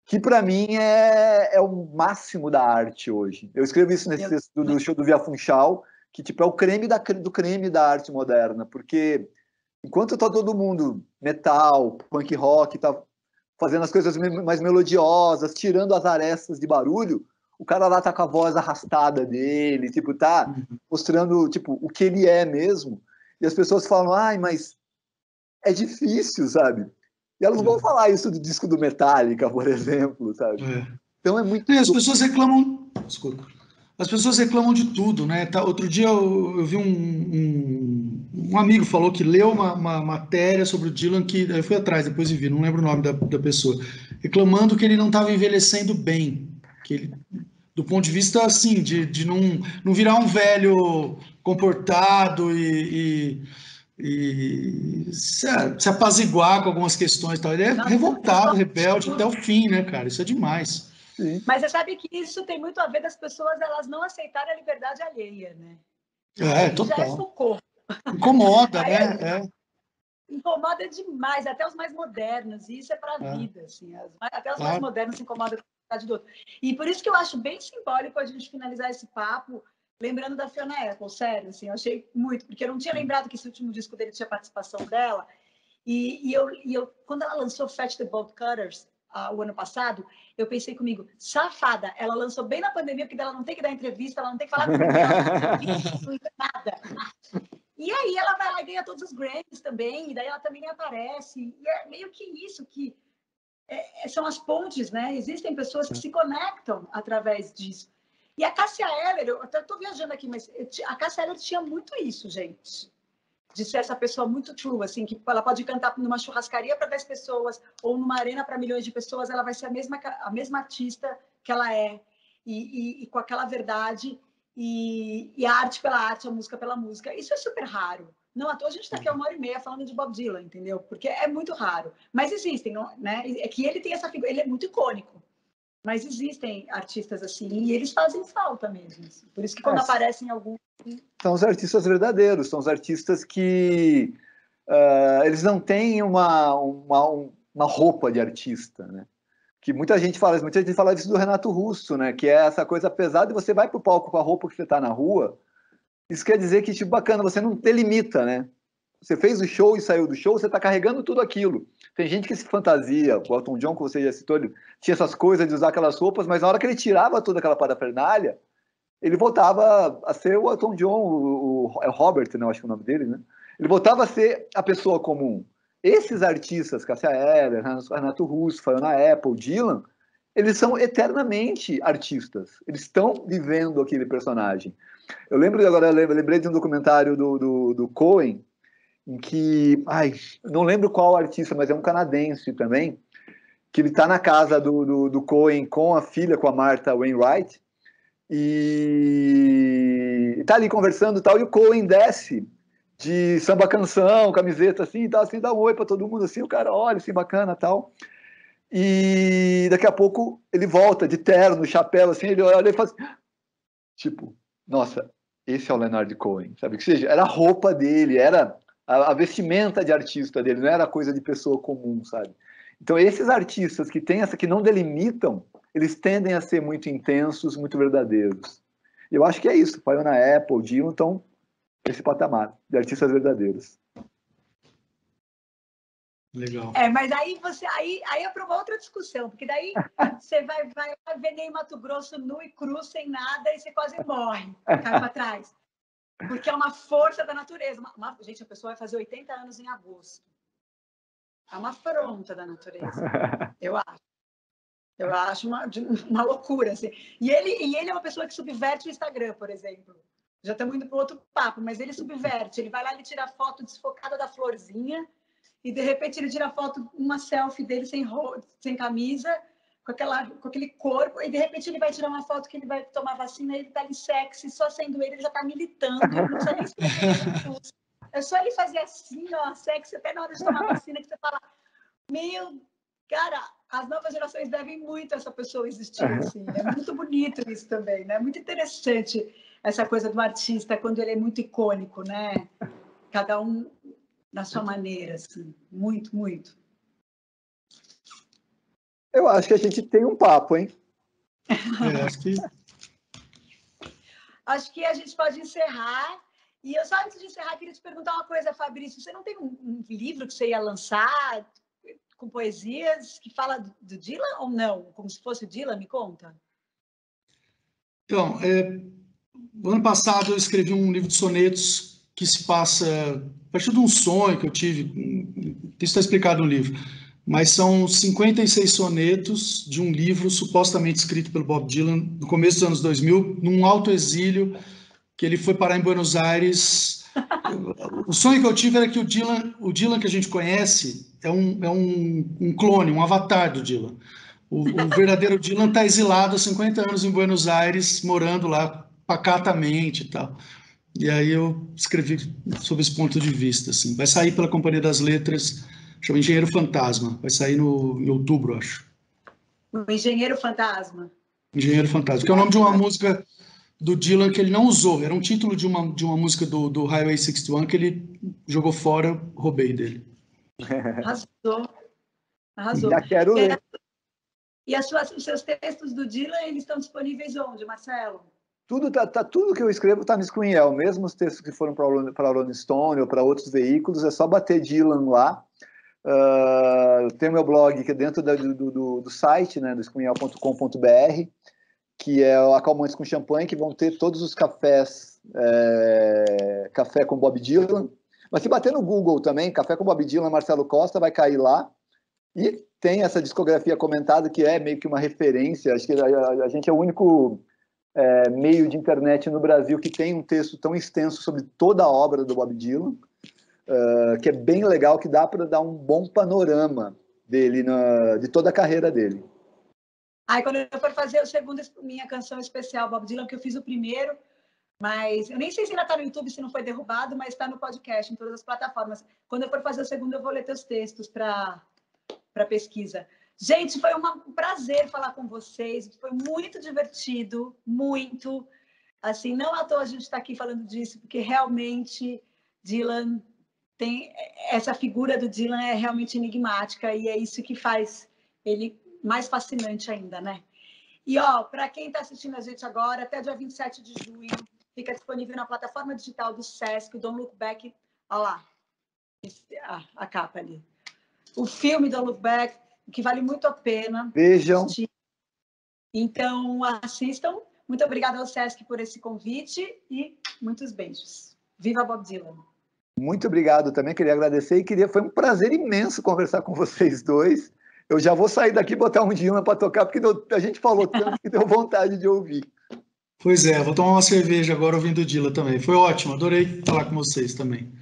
que para mim é o máximo da arte hoje. Eu escrevo isso nesse texto do show do Via Funchal, que tipo, é o creme do creme da arte moderna, porque enquanto tá todo mundo metal, punk rock, tá fazendo as coisas mais melodiosas, tirando as arestas de barulho, o cara lá tá com a voz arrastada dele, tipo, tá mostrando tipo o que ele é mesmo. E as pessoas falam: "Ai, mas é difícil, sabe?" E elas não vão falar isso do disco do Metallica, por exemplo, sabe? Então é muito. E as pessoas reclamam. Desculpa. As pessoas reclamam de tudo, né? Outro dia eu vi um amigo falou que leu uma matéria sobre o Dylan, que eu fui atrás, depois vi, não lembro o nome da pessoa, reclamando que ele não estava envelhecendo bem, que ele, do ponto de vista assim, de não virar um velho comportado e se apaziguar com algumas questões e tal. Ele é revoltado, rebelde até o fim, né, cara? Isso é demais. Sim. Mas você sabe que isso tem muito a ver das pessoas elas não aceitarem a liberdade alheia, né? Total. Já é Foucault. Incomoda, né? Incomoda demais, até os mais modernos, e isso é para a vida, assim, até os mais modernos se incomodam com a liberdade do outro. E por isso que eu acho bem simbólico a gente finalizar esse papo lembrando da Fiona Apple, sério, assim, eu achei muito, porque eu não tinha lembrado que esse último disco dele tinha participação dela, e eu quando ela lançou Fetch the Bolt Cutters, o ano passado, eu pensei comigo, safada, ela lançou bem na pandemia, porque ela não tem que dar entrevista, ela não tem que falar com ninguém, ela não tem nada. E aí ela vai lá e ganha todos os Grammys também, e daí ela também aparece. E é meio que isso, que são as pontes, né? Existem pessoas que se conectam através disso. E a Cássia Eller, eu até estou viajando aqui, mas a Cássia Eller tinha muito isso, gente. De ser essa pessoa muito true, assim, que ela pode cantar numa churrascaria para 10 pessoas ou numa arena para milhões de pessoas, ela vai ser a mesma artista que ela é, e com aquela verdade, e a arte pela arte, a música pela música. Isso é super raro. Não à toa a gente está aqui 1h30 falando de Bob Dylan, entendeu? Porque é muito raro. Mas existem, né? É que ele tem essa figura, ele é muito icônico. Mas existem artistas assim, e eles fazem falta mesmo. Assim. Por isso que quando aparecem alguns... São os artistas verdadeiros, são os artistas que eles não têm uma roupa de artista, né? Que muita gente fala isso do Renato Russo, né? Que é essa coisa, apesar de você vai pro palco com a roupa que você tá na rua, isso quer dizer que, tipo, bacana, você não delimita, né? Você fez o show e saiu do show, você tá carregando tudo aquilo. Tem gente que se fantasia, o Elton John, que você já citou, ele tinha essas coisas de usar aquelas roupas, mas na hora que ele tirava toda aquela parafernália, ele voltava a ser o Elton John, o Robert, né, eu acho que é o nome dele, né? Ele voltava a ser a pessoa comum. Esses artistas, Cássia Eller, Renato Russo, Fiona Apple, Dylan, eles são eternamente artistas. Eles estão vivendo aquele personagem. Eu lembrei de um documentário do Cohen, em que, não lembro qual artista, mas é um canadense também, que ele está na casa do Cohen com a filha, com a Martha Wainwright, e tá ali conversando e tal, e o Cohen desce de samba canção, camiseta assim, e tal, assim, dá um oi para todo mundo, assim, o cara olha, assim, bacana tal, e daqui a pouco ele volta de terno, chapéu, assim, ele olha e fala assim, tipo, nossa, esse é o Leonard Cohen, sabe? Que seja, era a roupa dele, era a vestimenta de artista dele, não era coisa de pessoa comum, sabe? Então, esses artistas que têm que não delimitam, eles tendem a ser muito intensos, muito verdadeiros. E eu acho que é isso. Fiona Apple, Dylan estão nesse patamar de artistas verdadeiros. Legal. Mas aí é para uma outra discussão, porque daí você vai ver em Mato Grosso nu e cru, sem nada, e você quase morre, cai para trás. Porque é uma força da natureza. Gente, a pessoa vai fazer 80 anos em agosto. É uma afronta da natureza, eu acho. Eu acho uma loucura, assim. E ele é uma pessoa que subverte o Instagram, por exemplo. Já estamos indo para outro papo, mas ele subverte. Ele vai lá, ele tira a foto desfocada da florzinha e, de repente, ele tira a foto, uma selfie dele sem camisa, com aquele corpo, e, de repente, ele vai tirar uma foto que ele vai tomar vacina e ele está ali sexy, só sendo ele já está militando, não precisa nem ser Jesus. É só ele fazer assim, ó, sexy, até na hora de tomar vacina, que você fala, meu... Cara, as novas gerações devem muito a essa pessoa existir, assim. É muito bonito isso também, né? Muito interessante essa coisa do artista, quando ele é muito icônico, né? Cada um na sua maneira, assim. Muito, muito. Eu acho que a gente tem um papo, hein? Acho que a gente pode encerrar. E eu, só antes de encerrar, queria te perguntar uma coisa, Fabrício. Você não tem um livro que você ia lançar com poesias que fala do Dylan ou não? Como se fosse o Dylan? Me conta. Então, no ano passado eu escrevi um livro de sonetos que se passa a partir de um sonho que eu tive. Isso está explicado no livro. Mas são 56 sonetos de um livro supostamente escrito pelo Bob Dylan no começo dos anos 2000, num autoexílio que ele foi parar em Buenos Aires. O sonho que eu tive era que o Dylan que a gente conhece é um clone, um avatar do Dylan. O verdadeiro Dylan está exilado há 50 anos em Buenos Aires, morando lá pacatamente e tal. E aí eu escrevi sob esse ponto de vista. Assim. Vai sair pela Companhia das Letras, chama Engenheiro Fantasma. Vai sair em outubro, acho. O Engenheiro Fantasma. Engenheiro Fantasma, que é o nome de uma música do Dylan que ele não usou. Era um título de uma música do Highway 61 que ele jogou fora, roubei dele. Arrasou. Já quero ler. E os seus textos do Dylan, eles estão disponíveis onde, Marcelo? Tudo que eu escrevo está no Screenel, mesmo os textos que foram para a Rolling Stone ou para outros veículos, é só bater Dylan lá. Tem o meu blog que é dentro do site, né, do screenel.com.br, que é o Acalmantes com Champanhe, que vão ter todos os cafés, café com Bob Dylan. Mas se bater no Google também, café com Bob Dylan, Marcelo Costa, vai cair lá. E tem essa discografia comentada, que é meio que uma referência. Acho que a gente é o único meio de internet no Brasil que tem um texto tão extenso sobre toda a obra do Bob Dylan, que é bem legal, que dá para dar um bom panorama dele, de toda a carreira dele. Quando eu for fazer o segundo, minha canção especial, Bob Dylan, que eu fiz o primeiro, mas eu nem sei se ainda está no YouTube, se não foi derrubado, mas está no podcast, em todas as plataformas. Quando eu for fazer o segundo, eu vou ler teus textos para pesquisa. Gente, foi um prazer falar com vocês, foi muito divertido, muito. Assim, não à toa a gente está aqui falando disso, porque realmente Dylan tem... Essa figura do Dylan é realmente enigmática e é isso que faz ele mais fascinante ainda, né? E, para quem está assistindo a gente agora, até dia 27 de junho, fica disponível na plataforma digital do Sesc, o Don't Look Back. Olha lá, a capa ali. O filme Don't Look Back, que vale muito a pena. Vejam. Assistir. Então, assistam. Muito obrigada ao Sesc por esse convite e muitos beijos. Viva Bob Dylan! Muito obrigado também, queria agradecer foi um prazer imenso conversar com vocês dois. Eu já vou sair daqui e botar um Dylan para tocar, porque a gente falou tanto que deu vontade de ouvir. Pois é, vou tomar uma cerveja agora ouvindo o Dylan também. Foi ótimo, adorei falar com vocês também.